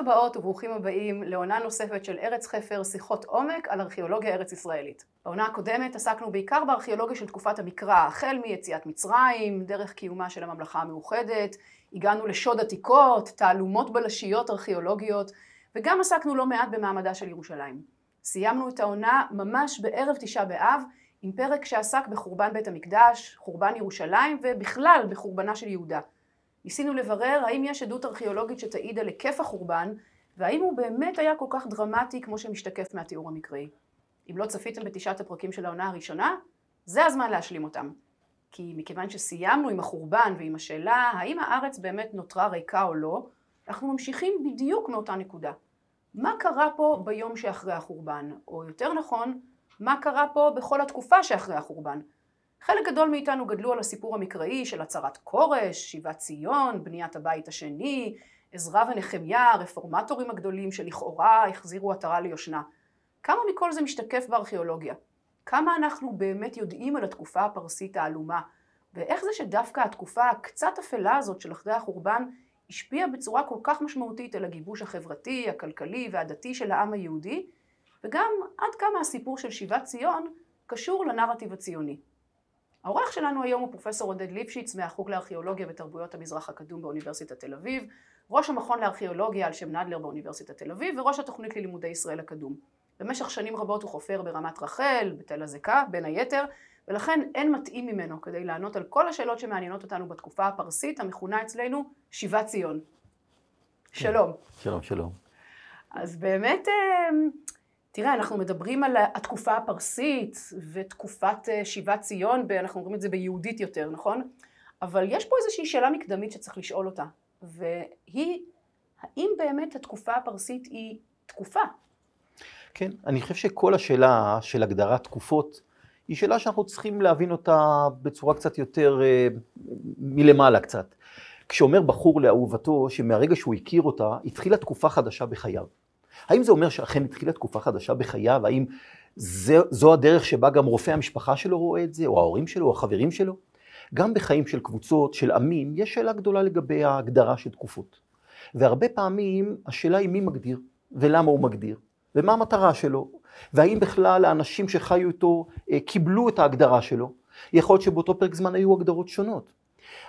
הבאות וברוכים הבאים לעונה נוספת של ארץ חפר, שיחות עומק על ארכיאולוגיה ארץ ישראלית. בעונה הקודמת עסקנו בעיקר בארכיאולוגיה של תקופת המקרא, החל מיציאת מצרים, דרך קיומה של הממלכה המאוחדת, הגענו לשוד עתיקות, תעלומות בלשיות ארכיאולוגיות, וגם עסקנו לא מעט במעמדה של ירושלים. סיימנו את העונה ממש בערב תשעה באב, עם פרק שעסק בחורבן בית המקדש, חורבן ירושלים ובכלל בחורבנה של יהודה. ניסינו לברר האם יש עדות ארכיאולוגית שתעיד על היקף החורבן, והאם הוא באמת היה כל כך דרמטי כמו שמשתקף מהתיאור המקראי. אם לא צפיתם בתשעת הפרקים של העונה הראשונה, זה הזמן להשלים אותם. כי מכיוון שסיימנו עם החורבן ועם השאלה האם הארץ באמת נותרה ריקה או לא, אנחנו ממשיכים בדיוק מאותה נקודה. מה קרה פה ביום שאחרי החורבן? או יותר נכון, מה קרה פה בכל התקופה שאחרי החורבן? חלק גדול מאיתנו גדלו על הסיפור המקראי של הצהרת כורש, שיבת ציון, בניית הבית השני, עזרא ונחמיה, הרפורמטורים הגדולים שלכאורה החזירו עטרה ליושנה. כמה מכל זה משתקף בארכיאולוגיה? כמה אנחנו באמת יודעים על התקופה הפרסית העלומה? ואיך זה שדווקא התקופה הקצת אפלה הזאת של אחרי החורבן השפיעה בצורה כל כך משמעותית על הגיבוש החברתי, הכלכלי והדתי של העם היהודי? וגם עד כמה הסיפור של שיבת ציון קשור לנרטיב הציוני. העורך שלנו היום הוא פרופסור עודד ליפשיץ מהחוג לארכיאולוגיה ותרבויות המזרח הקדום באוניברסיטת תל אביב, ראש המכון לארכיאולוגיה על שם נדלר באוניברסיטת תל אביב וראש התוכנית ללימודי ישראל הקדום. במשך שנים רבות הוא חופר ברמת רחל, בתל הזקה, בין היתר, ולכן אין מתאים ממנו כדי לענות על כל השאלות שמעניינות אותנו בתקופה הפרסית המכונה אצלנו שיבת ציון. שלום. שלום, שלום. אז באמת, תראה, אנחנו מדברים על התקופה הפרסית ותקופת שיבת ציון, אנחנו אומרים את זה ביהודית יותר, נכון? אבל יש פה איזושהי שאלה מקדמית שצריך לשאול אותה, והיא, האם באמת התקופה הפרסית היא תקופה? כן, אני חושב שכל השאלה של הגדרת תקופות, היא שאלה שאנחנו צריכים להבין אותה בצורה קצת יותר מלמעלה קצת. כשאומר בחור לאהובתו שמהרגע שהוא הכיר אותה, התחילה תקופה חדשה בחייו. האם זה אומר שאכן התחילה תקופה חדשה בחייו? האם זו הדרך שבה גם רופא המשפחה שלו רואה את זה, או ההורים שלו, או החברים שלו? גם בחיים של קבוצות, של עמים, יש שאלה גדולה לגבי ההגדרה של תקופות. והרבה פעמים השאלה היא מי מגדיר, ולמה הוא מגדיר, ומה המטרה שלו, והאם בכלל האנשים שחיו איתו קיבלו את ההגדרה שלו. יכול להיות שבאותו פרק זמן היו הגדרות שונות.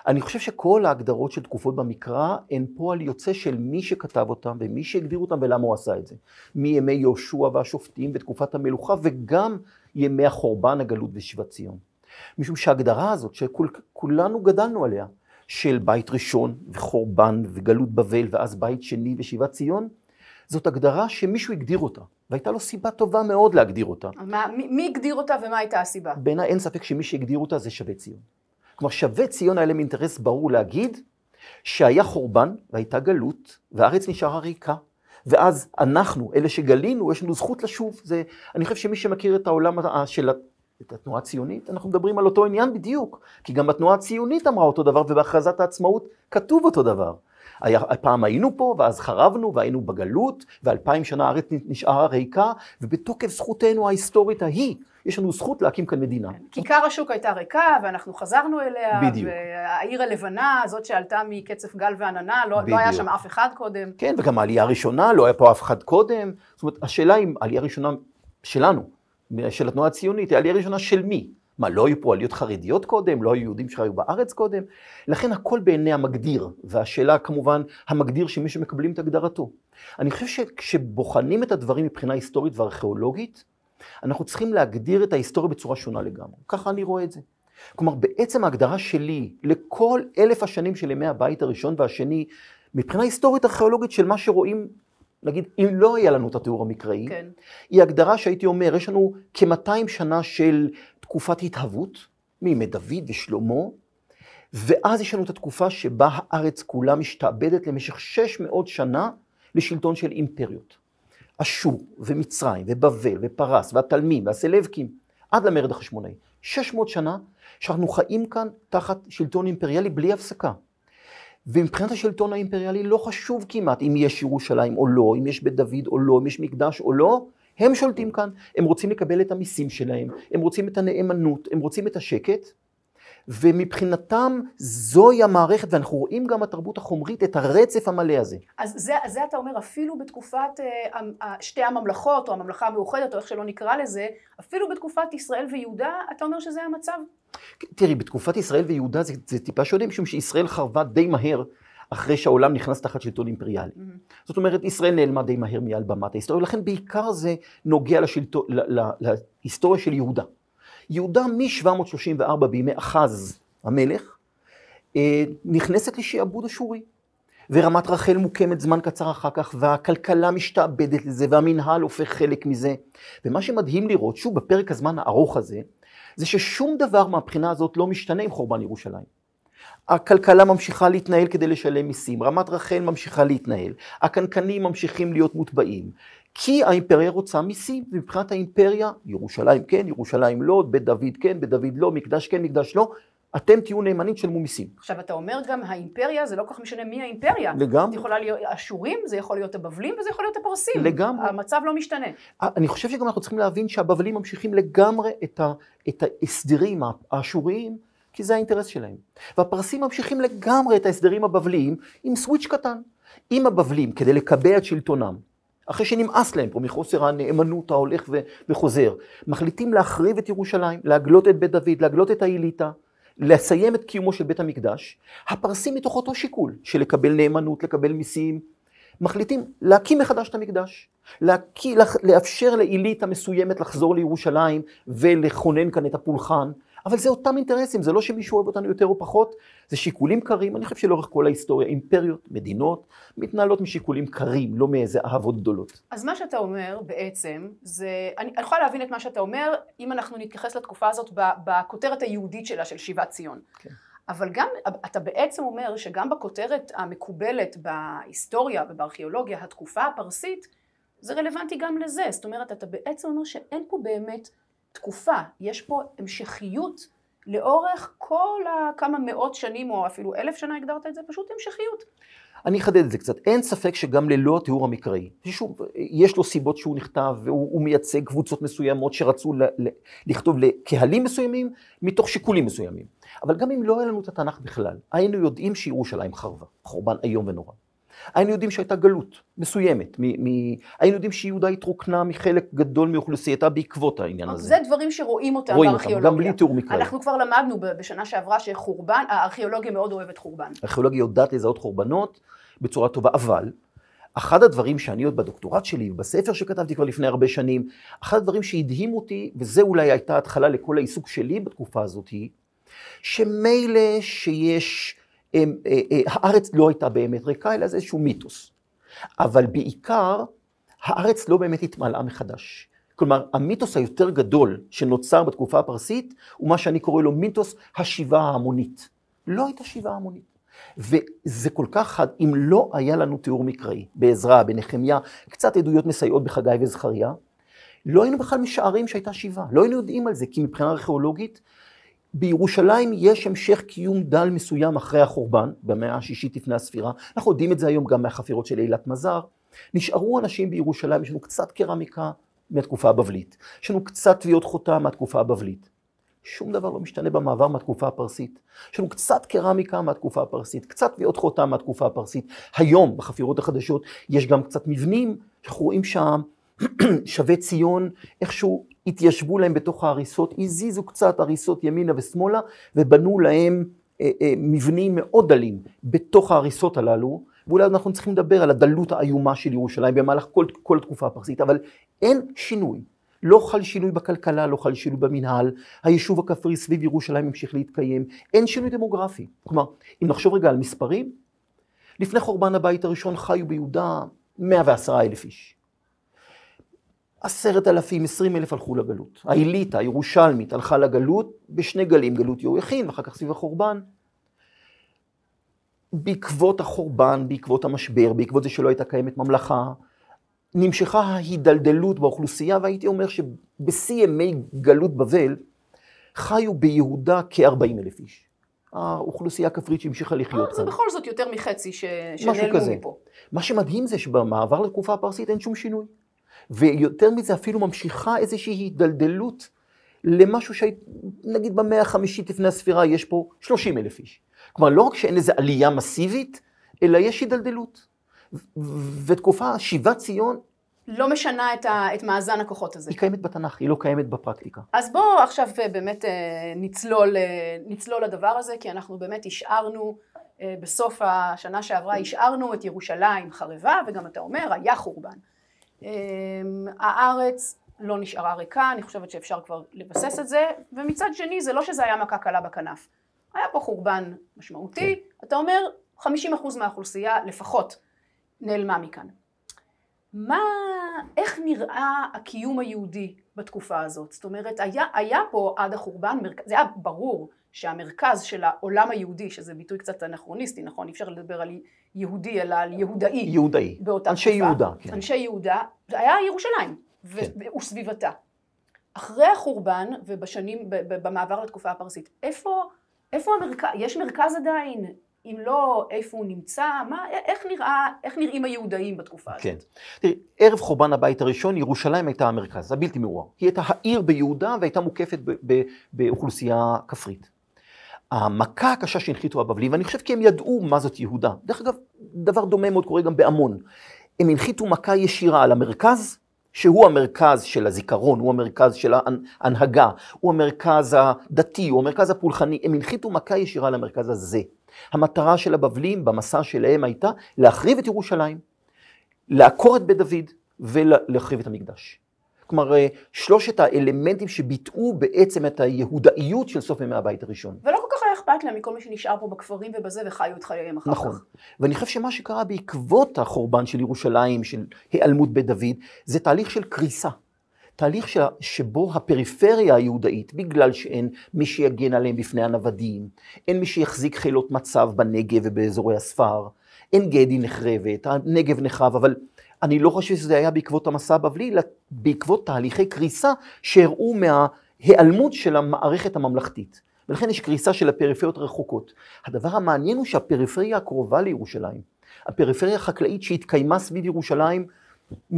אני חושב שכל ההגדרות של תקופות במקרא הן פועל יוצא של מי שכתב אותם ומי שהגדיר אותם ולמה הוא עשה את זה. מימי יהושע והשופטים ותקופת המלוכה וגם ימי החורבן, הגלות ושיבת ציון. משום שההגדרה הזאת שכולנו גדלנו עליה, של בית ראשון וחורבן וגלות בבל ואז בית שני ושיבת ציון, זאת הגדרה שמישהו הגדיר אותה, והייתה לו סיבה טובה מאוד להגדיר אותה. מי הגדיר אותה ומה הייתה הסיבה? בעיניי אין ספק שמי שהגדיר אותה זה שבי ציון. כלומר, שבי ציון היה להם אינטרס ברור להגיד שהיה חורבן והייתה גלות, והארץ נשארה ריקה, ואז אנחנו, אלה שגלינו, יש לנו זכות לשוב. אני חושב שמי שמכיר את העולם של התנועה הציונית, אנחנו מדברים על אותו עניין בדיוק, כי גם התנועה הציונית אמרה אותו דבר, ובהכרזת העצמאות כתוב אותו דבר. פעם היינו פה, ואז חרבנו, והיינו בגלות, ו2000 שנה הארץ נשארה ריקה, ובתוקף זכותנו ההיסטורית ההיא, יש לנו זכות להקים כאן מדינה. כיכר השוק הייתה ריקה, ואנחנו חזרנו אליה, בדיוק. והעיר הלבנה, זאת שעלתה מקצף גל ועננה, לא היה שם אף אחד קודם. כן, וגם העלייה הראשונה, לא היה פה אף אחד קודם. זאת אומרת, השאלה אם העלייה הראשונה שלנו, של התנועה הציונית, היא העלייה הראשונה של מי? מה, לא היו פה עליות חרדיות קודם? לא היו יהודים שחיו בארץ קודם? לכן הכל בעיני המגדיר, והשאלה כמובן המגדיר שמי שמקבלים את הגדרתו. אני חושב שכשבוחנים את הדברים מבחינה היסטורית וארכיאולוגית, אנחנו צריכים להגדיר את ההיסטוריה בצורה שונה לגמרי. ככה אני רואה את זה. כלומר, בעצם ההגדרה שלי לכל 1000 השנים של ימי הבית הראשון והשני, מבחינה היסטורית ארכיאולוגית של מה שרואים, נגיד, אם לא היה לנו את התיאור המקראי, כן. היא הגדרה שהייתי אומר, יש לנו כ200 שנה של תקופת התהוות, מימי דוד ושלמה, ואז יש לנו את התקופה שבה הארץ כולה משתעבדת למשך 600 שנה לשלטון של אימפריות. אשור ומצרים ובבל ופרס והתלמים והסלבקים, עד למרד החשמונאי. 600 שנה שאנחנו חיים כאן תחת שלטון אימפריאלי בלי הפסקה. ומבחינת השלטון האימפריאלי לא חשוב כמעט אם יש ירושלים או לא, אם יש בית דוד או לא, אם יש מקדש או לא, הם שולטים כאן, הם רוצים לקבל את המיסים שלהם, הם רוצים את הנאמנות, הם רוצים את השקט, ומבחינתם זוהי המערכת, ואנחנו רואים גם התרבות החומרית, את הרצף המלא הזה. אז זה אתה אומר, אפילו בתקופת שתי הממלכות, או הממלכה המאוחדת, או איך שלא נקרא לזה, אפילו בתקופת ישראל ויהודה, אתה אומר שזה המצב? תראי, בתקופת ישראל ויהודה זה טיפה שונה, משום שישראל חרבה די מהר, אחרי שהעולם נכנס תחת שלטון אימפריאלי. זאת אומרת, ישראל נעלמה די מהר מעל במת ההיסטוריה, ולכן בעיקר זה נוגע להיסטוריה של יהודה. יהודה מ-734 בימי אחז המלך, נכנסת לשעבוד אשורי. ורמת רחל מוקמת זמן קצר אחר כך, והכלכלה משתעבדת לזה, והמנהל הופך חלק מזה. ומה שמדהים לראות, שוב, בפרק הזמן הארוך הזה, זה ששום דבר מהבחינה הזאת לא משתנה עם חורבן ירושלים. הכלכלה ממשיכה להתנהל כדי לשלם מיסים, רמת רחל ממשיכה להתנהל, הקנקנים ממשיכים להיות מוטבעים, כי האימפריה רוצה מיסים, ומבחינת האימפריה, ירושלים כן, ירושלים לא, בית דוד כן, בית דוד לא, מקדש כן, מקדש לא, אתם תהיו נאמנים שלמו מיסים. עכשיו אתה אומר גם האימפריה, זה לא כל כך משנה מי האימפריה. לגמרי. זה יכולה להיות אשורים, זה יכול להיות הבבלים, וזה יכול להיות הפרסים. לגמרי. המצב לא משתנה. אני חושב שגם אנחנו צריכים להבין שהבבלים ממשיכים לגמרי את ההסדרים האשוריים, כי זה האינטרס שלהם. והפרסים ממשיכים לגמרי את ההסדרים הבבליים עם סוויץ' קטן. עם הבבלים, כדי לקבע את שלטונם, אחרי שנמאס להם פה מחוסר הנאמנות ההולך וחוזר, מחליטים להחריב את ירושלים, להגלות את בית דוד, להגלות את האליטה, לסיים את קיומו של בית המקדש. הפרסים מתוך אותו שיקול של לקבל נאמנות, לקבל מיסים, מחליטים להקים מחדש את המקדש, לאפשר לאליטה מסוימת לחזור לירושלים ולכונן כאן את הפולחן, אבל זה אותם אינטרסים, זה לא שמישהו אוהב אותנו יותר או פחות, זה שיקולים קרים. אני חושב שלאורך כל ההיסטוריה, אימפריות, מדינות, מתנהלות משיקולים קרים, לא מאיזה אהבות גדולות. אז מה שאתה אומר בעצם, אני יכולה להבין את מה שאתה אומר, אם אנחנו נתייחס לתקופה הזאת בכותרת היהודית שלה, של שיבת ציון. כן. אבל גם, אתה בעצם אומר שגם בכותרת המקובלת בהיסטוריה ובארכיאולוגיה, התקופה הפרסית, זה רלוונטי גם לזה. זאת אומרת, אתה בעצם אומר שאין פה באמת תקופה, יש פה המשכיות לאורך כל כמה מאות שנים, או אפילו 1000 שנה הגדרת את זה, פשוט המשכיות. אני אחדד את זה קצת. אין ספק שגם ללא התיאור המקראי, יש לו סיבות שהוא נכתב, והוא מייצג קבוצות מסוימות שרצו לכתוב לקהלים מסוימים, מתוך שיקולים מסוימים. אבל גם אם לא היה לנו את התנ"ך בכלל, היינו יודעים שירושלים חרבה, חורבן איום ונורא. היינו יודעים שהייתה גלות מסוימת, היינו יודעים שיהודה התרוקנה מחלק גדול מאוכלוסייתה בעקבות העניין הזה. זה דברים שרואים אותם בארכיאולוגיה. גם בלי תיאור מקראי. אנחנו כבר למדנו בשנה שעברה שחורבן, הארכיאולוגיה מאוד אוהבת חורבן. הארכיאולוגיה יודעת לזהות חורבנות בצורה טובה, אבל אחד הדברים שאני עוד בדוקטורט שלי, ובספר שכתבתי כבר לפני הרבה שנים, אחד הדברים שהדהים אותי, וזה אולי הייתה התחלה לכל העיסוק שלי בתקופה הזאת, היא שמילא שיש הארץ לא הייתה באמת ריקה, אלא זה איזשהו מיתוס. אבל בעיקר, הארץ לא באמת התמלאה מחדש. כלומר, המיתוס היותר גדול שנוצר בתקופה הפרסית, הוא מה שאני קורא לו מיתוס השיבה ההמונית. לא הייתה שיבה המונית. וזה כל כך חד, אם לא היה לנו תיאור מקראי, בעזרא, בנחמיה, קצת עדויות מסייעות בחגי וזכריה, לא היינו בכלל משערים שהייתה שיבה. לא היינו יודעים על זה, כי מבחינה ארכיאולוגית, בירושלים יש המשך קיום דל מסוים אחרי החורבן, במאה השישית לפני הספירה. אנחנו יודעים את זה היום גם מהחפירות של אילת מזר. נשארו אנשים בירושלים, יש לנו קצת קרמיקה מהתקופה הבבלית. יש לנו קצת טביעות חותם מהתקופה הבבלית. שום דבר לא משתנה במעבר מהתקופה הפרסית. יש לנו קצת קרמיקה מהתקופה הפרסית, קצת טביעות חותם מהתקופה הפרסית. היום, בחפירות החדשות, יש גם קצת מבנים, שאנחנו רואים שם, שבי ציון, איכשהו התיישבו להם בתוך ההריסות, הזיזו קצת הריסות ימינה ושמאלה, ובנו להם מבנים מאוד דלים בתוך ההריסות הללו, ואולי אנחנו צריכים לדבר על הדלות האיומה של ירושלים במהלך כל התקופה הפרסית, אבל אין שינוי. לא חל שינוי בכלכלה, לא חל שינוי במנהל, היישוב הכפרי סביב ירושלים המשיך להתקיים, אין שינוי דמוגרפי. כלומר, אם נחשוב רגע על מספרים, לפני חורבן הבית הראשון חיו ביהודה 110,000 איש. 10,000, 20,000 הלכו לגלות. האליטה, הירושלמית, הלכה לגלות בשני גלים, גלות יהויכין, ואחר כך סביב החורבן. בעקבות החורבן, בעקבות המשבר, בעקבות זה שלא הייתה קיימת ממלכה, נמשכה ההידלדלות באוכלוסייה, והייתי אומר שבשיא ימי גלות בבל, חיו ביהודה כ-40,000 איש. האוכלוסייה הכפרית שהמשיכה לחיות כאן. זה בכל זאת יותר מחצי שנעלמו מפה. מה שמדהים זה שבמעבר לתקופה הפרסית אין שום שינוי. ויותר מזה אפילו ממשיכה איזושהי הידלדלות למשהו שנגיד במאה החמישית לפני הספירה יש פה 30,000 איש. כלומר, לא רק שאין איזו עלייה מסיבית, אלא יש הידלדלות. ותקופה שיבת ציון, לא משנה את מאזן הכוחות הזה. היא קיימת בתנ"ך, היא לא קיימת בפרקטיקה. אז בואו עכשיו באמת נצלול לדבר הזה, כי אנחנו באמת השארנו, בסוף השנה שעברה השארנו את ירושלים חרבה, וגם אתה אומר, היה חורבן. הארץ לא נשארה ריקה, אני חושבת שאפשר כבר לבסס את זה, ומצד שני זה לא שזה היה מכה קלה בכנף. היה פה חורבן משמעותי, כן. אתה אומר 50% מהאוכלוסייה לפחות נעלמה מכאן. איך נראה הקיום היהודי בתקופה הזאת? זאת אומרת, היה פה עד החורבן, זה היה ברור שהמרכז של העולם היהודי, שזה ביטוי קצת אנכרוניסטי, נכון? אי אפשר לדבר על יהודי, אלא על יהודאי. יהודאי, אנשי יהודה. כן. אנשי יהודה, זה היה ירושלים כן. וסביבתה. אחרי החורבן במעבר לתקופה הפרסית, איפה המרכז? יש מרכז עדיין? אם לא, איפה הוא נמצא? איך נראים היהודאים בתקופה הזאת? כן. תראי, ערב חורבן הבית הראשון, ירושלים הייתה המרכז, הבלתי מעורער. היא הייתה העיר ביהודה והייתה מוקפת באוכלוסייה כפרית. המכה הקשה שהנחיתו הבבלים, ואני חושב כי הם ידעו מה זאת יהודה. דרך אגב, דבר דומה מאוד קורה גם בעמון. הם הנחיתו מכה ישירה על המרכז, שהוא המרכז של הזיכרון, הוא המרכז של ההנהגה, הוא המרכז הדתי, הוא המרכז הפולחני. הם הנחיתו מכה ישירה על המרכז הזה. המטרה של הבבלים במסע שלהם הייתה להחריב את ירושלים, לעקור את בית דוד ולהחריב את המקדש. כלומר, שלושת האלמנטים שביטאו בעצם את היהודאיות של סוף ימי הבית הראשון. ולא כל כך היה אכפת להם מכל מי שנשאר פה בכפרים ובזה וחיו את חייהם אחר כך. נכון. ואני חושב שמה שקרה בעקבות החורבן של ירושלים, של היעלמות בית דוד, זה תהליך של קריסה. תהליך שבו הפריפריה היהודאית, בגלל שאין מי שיגן עליהם בפני הנוודים, אין מי שיחזיק חילות מצב בנגב ובאזורי הספר, אין גדי נחרבת, הנגב נחרב, אבל אני לא חושב שזה היה בעקבות המסע הבבלי, אלא בעקבות תהליכי קריסה שהראו מההיעלמות של המערכת הממלכתית. ולכן יש קריסה של הפריפריות הרחוקות. הדבר המעניין הוא שהפריפריה הקרובה לירושלים, הפריפריה החקלאית שהתקיימה סביב ירושלים 100-200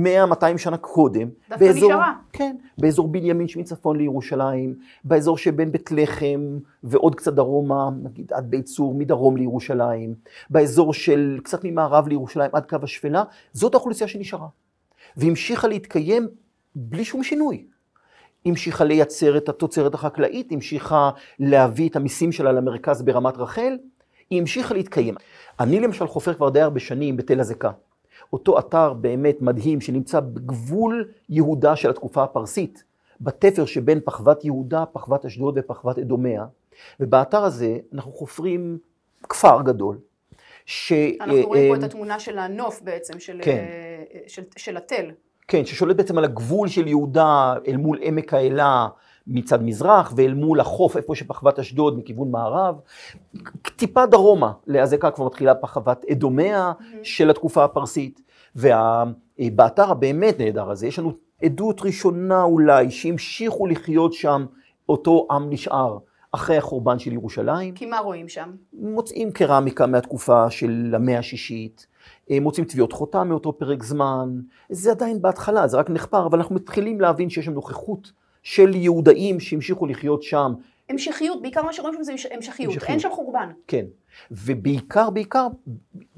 שנה קודם, דווקא נשארה. כן, באזור בנימין שמצפון לירושלים, באזור שבין בית לחם ועוד קצת דרומה, נגיד עד בית צור, מדרום לירושלים, באזור של קצת ממערב לירושלים עד קו השפלה, זאת האוכלוסייה שנשארה. והמשיכה להתקיים בלי שום שינוי. המשיכה לייצר את התוצרת החקלאית, המשיכה להביא את המיסים שלה למרכז ברמת רחל, היא המשיכה להתקיים. אני למשל חופר כבר די הרבה שנים בתל הזקה. אותו אתר באמת מדהים שנמצא בגבול יהודה של התקופה הפרסית, בתפר שבין פחוות יהודה, פחוות אשדוד ופחוות אדומיה, ובאתר הזה אנחנו חופרים כפר גדול. אנחנו רואים פה את התמונה של הנוף בעצם, של התל. כן, ששולט בעצם על הגבול של יהודה אל מול עמק האלה מצד מזרח, ואל מול החוף איפה שפחוות אשדוד מכיוון מערב. טיפה דרומה להזקה כבר מתחילה פחוות אדומיה של התקופה הפרסית, ובאתר הבאמת נהדר הזה יש לנו עדות ראשונה אולי שהמשיכו לחיות שם אותו עם נשאר אחרי החורבן של ירושלים. כי מה רואים שם? מוצאים קרמיקה מהתקופה של המאה השישית, מוצאים טביעות חותם מאותו פרק זמן, זה עדיין בהתחלה, זה רק נחפר, אבל אנחנו מתחילים להבין שיש שם נוכחות של יהודאים שהמשיכו לחיות שם. המשכיות, בעיקר מה שרואים שם זה המשכיות, אין שם חורבן. כן, ובעיקר,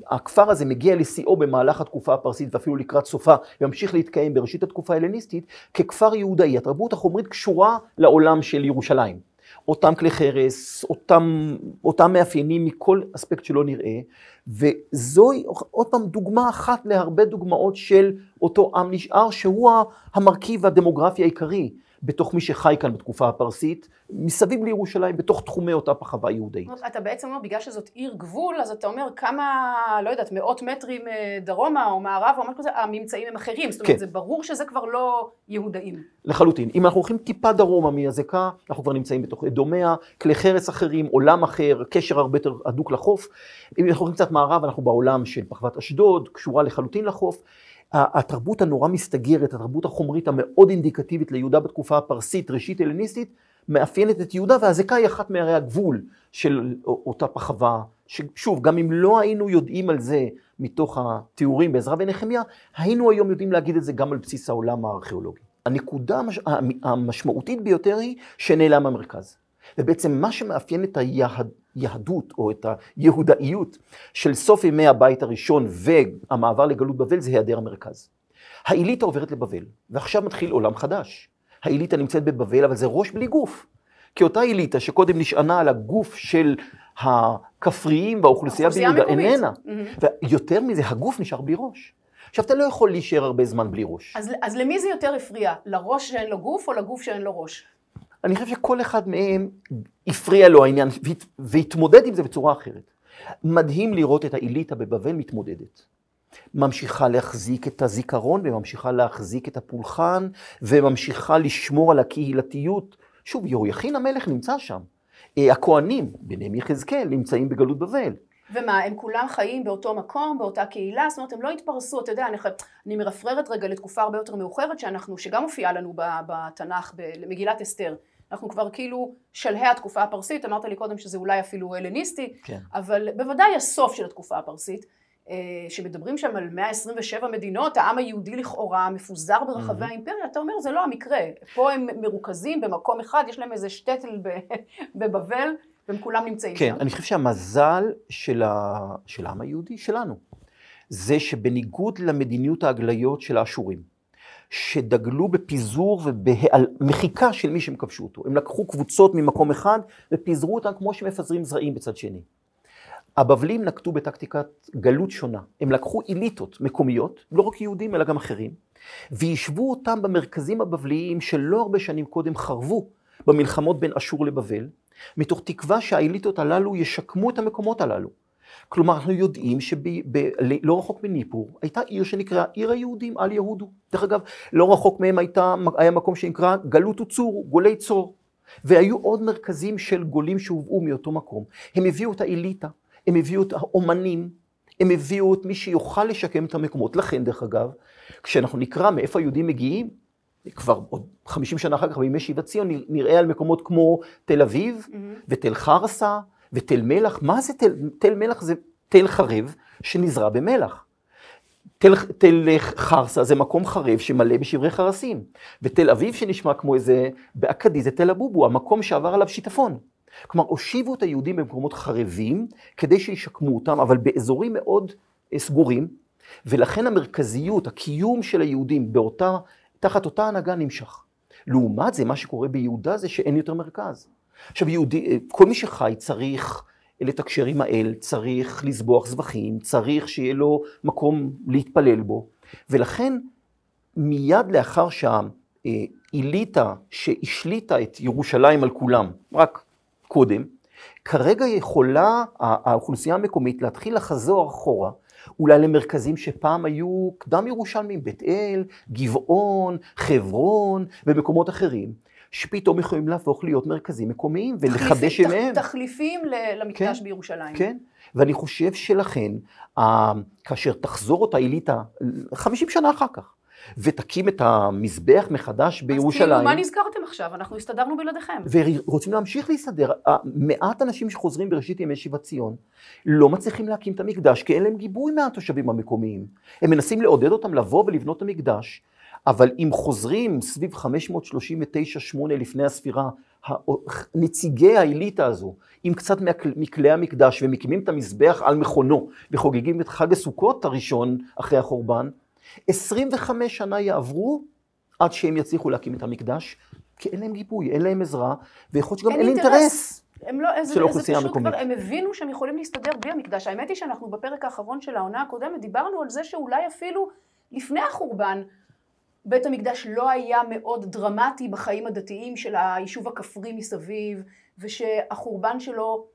הכפר הזה מגיע לשיאו במהלך התקופה הפרסית ואפילו לקראת סופה, וממשיך להתקיים בראשית התקופה ההלניסטית, ככפר יהודאי. התרבות החומרית קשורה לעולם של ירושלים. אותם כלי חרס, אותם מאפיינים מכל אספקט שלא נראה, וזוהי עוד פעם דוגמה אחת להרבה דוגמאות של אותו עם נשאר, שהוא המרכיב הדמוגרפי העיקרי בתוך מי שחי כאן בתקופה הפרסית, מסביב לירושלים, בתוך תחומי אותה פחווה יהודית. אתה בעצם אומר, בגלל שזאת עיר גבול, אז אתה אומר כמה, לא יודעת, מאות מטרים דרומה או מערב או משהו כזה, הממצאים הם אחרים. זאת אומרת, זה ברור שזה כבר לא יהודאים. לחלוטין. אם אנחנו הולכים טיפה דרומה מהזקה, אנחנו כבר נמצאים בתוך אדומיה, כלי חרס אחרים, עולם אחר, קשר הרבה יותר הדוק לחוף. אם אנחנו הולכים קצת מערב, אנחנו בעולם של פחוות אשדוד, קשורה לחלוטין לחוף. התרבות הנורא מסתגרת, התרבות החומרית המאוד אינדיקטיבית ליהודה בתקופה הפרסית, ראשית הלניסטית, מאפיינת את יהודה, והזקה היא אחת מערי הגבול של אותה פחווה, ששוב, גם אם לא היינו יודעים על זה מתוך התיאורים בעזרא ונחמיה, היינו היום יודעים להגיד את זה גם על בסיס העולם הארכיאולוגי. הנקודה המשמעותית ביותר היא שנעלם המרכז. ובעצם מה שמאפיין את היהדות או את היהודאיות של סוף ימי הבית הראשון והמעבר לגלות בבל זה היעדר המרכז. האליטה עוברת לבבל, ועכשיו מתחיל עולם חדש. האליטה נמצאת בבבל, אבל זה ראש בלי גוף. כי אותה אליטה שקודם נשענה על הגוף של הכפריים והאוכלוסייה ביהודה איננה. ויותר מזה, הגוף נשאר בלי ראש. עכשיו, אתה לא יכול להישאר הרבה זמן בלי ראש. אז למי זה יותר הפריע? לראש שאין לו גוף או לגוף שאין לו ראש? אני חושב שכל אחד מהם הפריע לו העניין והתמודד עם זה בצורה אחרת. מדהים לראות את האליטה בבבל מתמודדת. ממשיכה להחזיק את הזיכרון וממשיכה להחזיק את הפולחן וממשיכה לשמור על הקהילתיות. שוב, יהויכין המלך נמצא שם. הכהנים, ביניהם יחזקאל, נמצאים בגלות בבל. ומה, הם כולם חיים באותו מקום, באותה קהילה? זאת אומרת, הם לא התפרסו, אתה יודע, אני מרפררת רגע לתקופה הרבה יותר מאוחרת שגם הופיעה לנו בתנ"ך, למגילת אסתר. אנחנו כבר כאילו שלהי התקופה הפרסית, אמרת לי קודם שזה אולי אפילו הלניסטי, כן. אבל בוודאי הסוף של התקופה הפרסית, שמדברים שם על 127 מדינות, העם היהודי לכאורה מפוזר ברחבי האימפריה, אתה אומר, זה לא המקרה. פה הם מרוכזים במקום אחד, יש להם איזה שטטל בבבל, והם כולם נמצאים כן, שם. אני חושב שהמזל של העם היהודי שלנו, זה שבניגוד למדיניות ההגליות של האשורים, שדגלו בפיזור ובמחיקה של מי שהם כבשו אותו. הם לקחו קבוצות ממקום אחד ופיזרו אותם כמו שמפזרים זרעים בצד שני. הבבלים נקטו בטקטיקת גלות שונה. הם לקחו אליטות מקומיות, לא רק יהודים אלא גם אחרים, וישבו אותם במרכזים הבבליים שלא הרבה שנים קודם חרבו במלחמות בין אשור לבבל, מתוך תקווה שהאליטות הללו ישקמו את המקומות הללו. כלומר, אנחנו יודעים שלא רחוק מניפור, הייתה עיר שנקראה עיר היהודים על יהודו. דרך אגב, לא רחוק מהם היה מקום שנקרא גלות וצור, גולי צור. והיו עוד מרכזים של גולים שהובאו מאותו מקום. הם הביאו את האליטה, הם הביאו את האומנים, הם הביאו את מי שיוכל לשקם את המקומות. לכן, דרך אגב, כשאנחנו נקרא מאיפה היהודים מגיעים, כבר עוד 50 שנה אחר כך בימי שיבת ציון נראה על מקומות כמו תל אביב ותל חרסה ותל מלח. מה זה תל מלח? זה תל חרב שנזרע במלח. תל חרסה זה מקום חרב שמלא בשברי חרסים. ותל אביב שנשמע כמו איזה, באקדי זה תל אבובו, המקום שעבר עליו שיטפון. כלומר, הושיבו את היהודים במקומות חרבים כדי שישקמו אותם, אבל באזורים מאוד סגורים, ולכן המרכזיות, הקיום של היהודים תחת אותה הנהגה נמשך. לעומת זה, מה שקורה ביהודה זה שאין יותר מרכז. עכשיו, כל מי שחי צריך לתקשר עם האל, צריך לסבוח זבחים, צריך שיהיה לו מקום להתפלל בו. ולכן, מיד לאחר שהאליטה שהשליטה את ירושלים על כולם, רק קודם, כרגע יכולה האוכלוסייה המקומית להתחיל לחזור אחורה, אולי למרכזים שפעם היו קדם ירושלמים, בית אל, גבעון, חברון ומקומות אחרים, שפתאום יכולים להפוך להיות מרכזים מקומיים ולחדש ימיהם. תחליפים למקדש בירושלים. כן, ואני חושב שלכן, כאשר תחזור אותה אליטה 50 שנה אחר כך, ותקים את המזבח מחדש בירושלים. אז כאילו, מה נזכרתם עכשיו? אנחנו הסתדרנו בלעדיכם. ורוצים להמשיך להסתדר. מעט אנשים שחוזרים בראשית ימי שיבת ציון, לא מצליחים להקים את המקדש, כי אין להם גיבוי מהתושבים המקומיים. הם מנסים לעודד אותם לבוא ולבנות את המקדש, אבל אם חוזרים סביב 539-8 לפני הספירה, נציגי האליטה הזו, עם קצת מכלי המקדש, ומקימים את המזבח על מכונו, וחוגגים את חג הסוכות הראשון אחרי החורבן, 25 שנה יעברו עד שהם יצליחו להקים את המקדש, כי אין להם גיבוי, אין להם עזרה, ויכול להיות שגם אין אינטרס של האוכלוסייה המקומית. הם הבינו שהם יכולים להסתדר בלי המקדש. האמת היא שאנחנו בפרק האחרון של העונה הקודמת דיברנו על זה שאולי אפילו לפני החורבן, בית המקדש לא היה מאוד דרמטי בחיים הדתיים של היישוב הכפרי מסביב, ושהחורבן שלו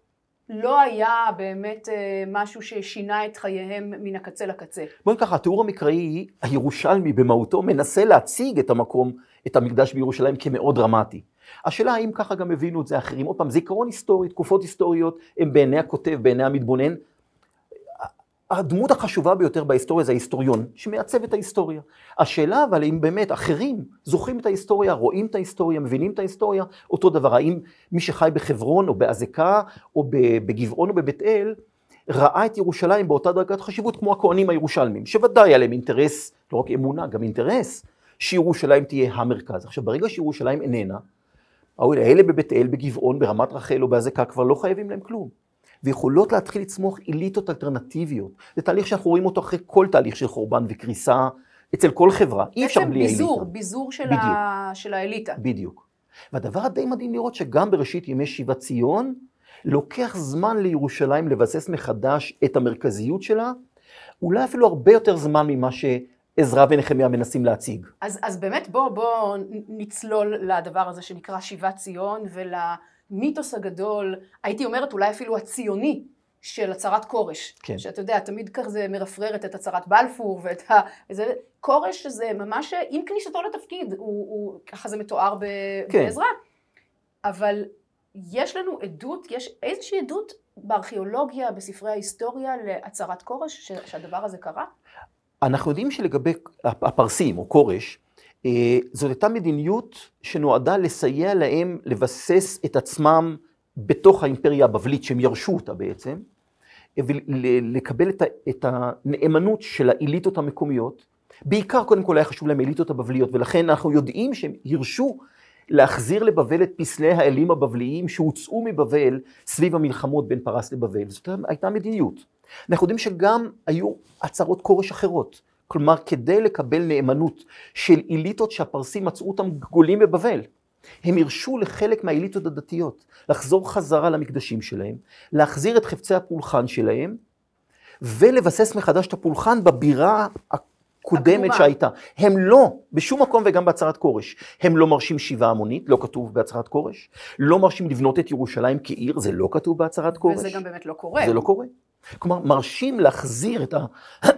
לא היה באמת משהו ששינה את חייהם מן הקצה לקצה. בואי ככה, התיאור המקראי, הירושלמי במהותו, מנסה להציג את המקום, את המקדש בירושלים כמאוד דרמטי. השאלה האם ככה גם הבינו את זה אחרים. עוד פעם, זיכרון היסטורי, תקופות היסטוריות, הם בעיני הכותב, בעיני המתבונן. הדמות החשובה ביותר בהיסטוריה זה ההיסטוריון, שמייצב את ההיסטוריה. השאלה אבל אם באמת אחרים זוכרים את ההיסטוריה, רואים את ההיסטוריה, מבינים את ההיסטוריה, אותו דבר, האם מי שחי בחברון או בעזקה או בגבעון או בבית אל, ראה את ירושלים באותה דרגת חשיבות כמו הכהנים הירושלמים, שוודאי עליהם אינטרס, לא רק אמונה, גם אינטרס, שירושלים תהיה המרכז. עכשיו, ברגע שירושלים איננה, האלה בבית אל, בגבעון, ברמת רחל או בהזקה, כבר לא חייבים להם כלום. ויכולות להתחיל לצמוח אליטות אלטרנטיביות. זה תהליך שאנחנו רואים אותו אחרי כל תהליך של חורבן וקריסה, אצל כל חברה. אי אפשר בלי אליטה. בעצם ביזור של האליטה. בדיוק. והדבר הדי מדהים לראות שגם בראשית ימי שיבת ציון, לוקח זמן לירושלים לבסס מחדש את המרכזיות שלה, אולי אפילו הרבה יותר זמן ממה שעזרא ונחמיה מנסים להציג. אז באמת בוא נצלול לדבר הזה שנקרא שיבת ציון, ולמיתוס הגדול, הייתי אומרת אולי אפילו הציוני, של הצהרת כורש. כן. שאתה יודע, תמיד כזה מרפררת את הצהרת בלפור, ואת כורש שזה ממש, עם כניסתו לתפקיד, ככה זה מתואר בעזרא. אבל יש לנו עדות, יש איזושהי עדות בארכיאולוגיה, בספרי ההיסטוריה, להצהרת כורש, שהדבר הזה קרה? אנחנו יודעים שלגבי הפרסים, או כורש, זאת הייתה מדיניות שנועדה לסייע להם לבסס את עצמם בתוך האימפריה הבבלית, שהם ירשו אותה בעצם, ולקבל את הנאמנות של האליטות המקומיות. בעיקר, קודם כל, היה חשוב להם האליטות הבבליות, ולכן אנחנו יודעים שהם ירשו להחזיר לבבל את פסלי האלים הבבליים שהוצאו מבבל סביב המלחמות בין פרס לבבל. זאת הייתה מדיניות. אנחנו יודעים שגם היו הצהרות כורש אחרות. כלומר, כדי לקבל נאמנות של אליטות שהפרסים מצאו אותם גולים בבבל, הם הרשו לחלק מהאליטות הדתיות לחזור חזרה למקדשים שלהם, להחזיר את חפצי הפולחן שלהם, ולבסס מחדש את הפולחן בבירה הקודמת שהייתה. הם לא, בשום מקום וגם בהצהרת כורש, הם לא מרשים שיבה המונית, לא כתוב בהצהרת כורש, לא מרשים לבנות את ירושלים כעיר, זה לא כתוב בהצהרת כורש. וזה גם באמת לא קורה. זה לא קורה. כלומר, מרשים להחזיר את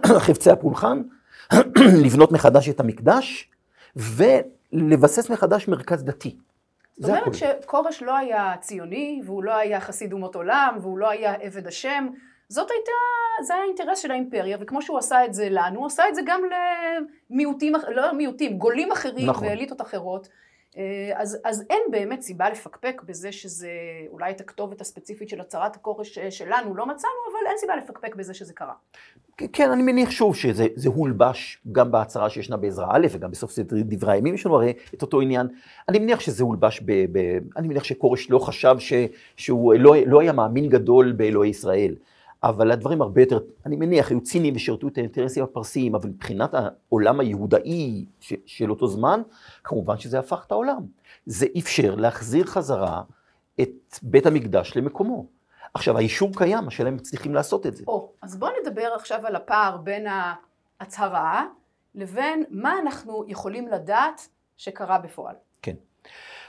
חפצי הפולחן, לבנות מחדש את המקדש, ולבסס מחדש מרכז דתי. זאת אומרת שכורש לא היה ציוני, והוא לא היה חסיד אומות עולם, והוא לא היה עבד השם. זה היה האינטרס של האימפריה, וכמו שהוא עשה את זה לנו, הוא עשה את זה גם למיעוטים, לא מיעוטים, גולים אחרים ואליטות אחרות. אז אין באמת סיבה לפקפק בזה שזה, אולי את הכתובת הספציפית של הצהרת הכורש שלנו לא מצאנו, אבל אין סיבה לפקפק בזה שזה קרה. כן, אני מניח שוב שזה הולבש גם בהצהרה שישנה בעזרא א' וגם בסוף ספר דברי הימים, יש לנו הרי את אותו עניין. אני מניח שזה הולבש אני מניח שכורש לא חשב שהוא לא היה מאמין גדול באלוהי ישראל. אבל הדברים הרבה יותר, אני מניח, היו ציניים ושרתו את האינטרסים הפרסיים, אבל מבחינת העולם היהודאי של אותו זמן, כמובן שזה הפך את העולם. זה אפשר להחזיר חזרה את בית המקדש למקומו. עכשיו, האישור קיים, השאלה הם מצליחים לעשות את זה. אז בואו נדבר עכשיו על הפער בין ההצהרה לבין מה אנחנו יכולים לדעת שקרה בפועל. כן.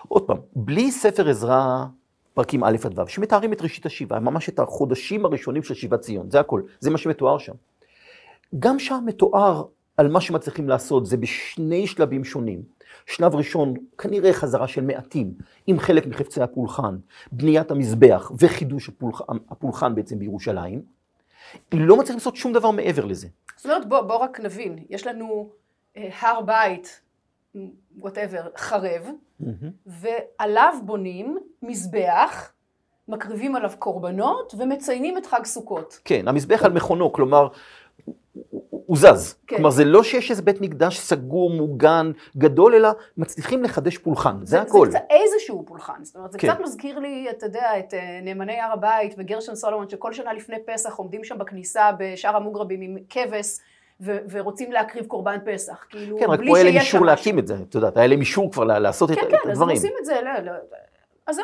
עוד פעם, בלי ספר עזרא, פרקים א' עד ו', שמתארים את ראשית השיבה, ממש את החודשים הראשונים של שיבת ציון, זה הכל, זה מה שמתואר שם. גם שם מתואר על מה שמצליחים לעשות, זה בשני שלבים שונים. שלב ראשון, כנראה חזרה של מעטים, עם חלק מחפצי הפולחן, בניית המזבח וחידוש הפולחן בעצם בירושלים. לא מצליחים לעשות שום דבר מעבר לזה. זאת אומרת, בוא רק נבין, יש לנו הר בית, whatever, חרב, ועליו בונים מזבח, מקריבים עליו קורבנות, ומציינים את חג סוכות. כן, המזבח על מכונו, כלומר, הוא זז. כן. כלומר, זה לא שיש איזה בית מקדש סגור, מוגן, גדול, אלא מצליחים לחדש פולחן, זה הכל. זה איזשהו פולחן, זאת אומרת, זה כן. קצת מזכיר לי, אתה יודע, את נאמני הר הבית וגרשון סולומון, שכל שנה לפני פסח עומדים שם בכניסה בשער המוגרבים עם כבש, ורוצים להקריב קורבן פסח, כאילו, כן, רק פה היה להם אישור להקים את זה, אתה יודעת, היה להם אישור כבר לעשות את הדברים. כן, אז הם עושים את זה,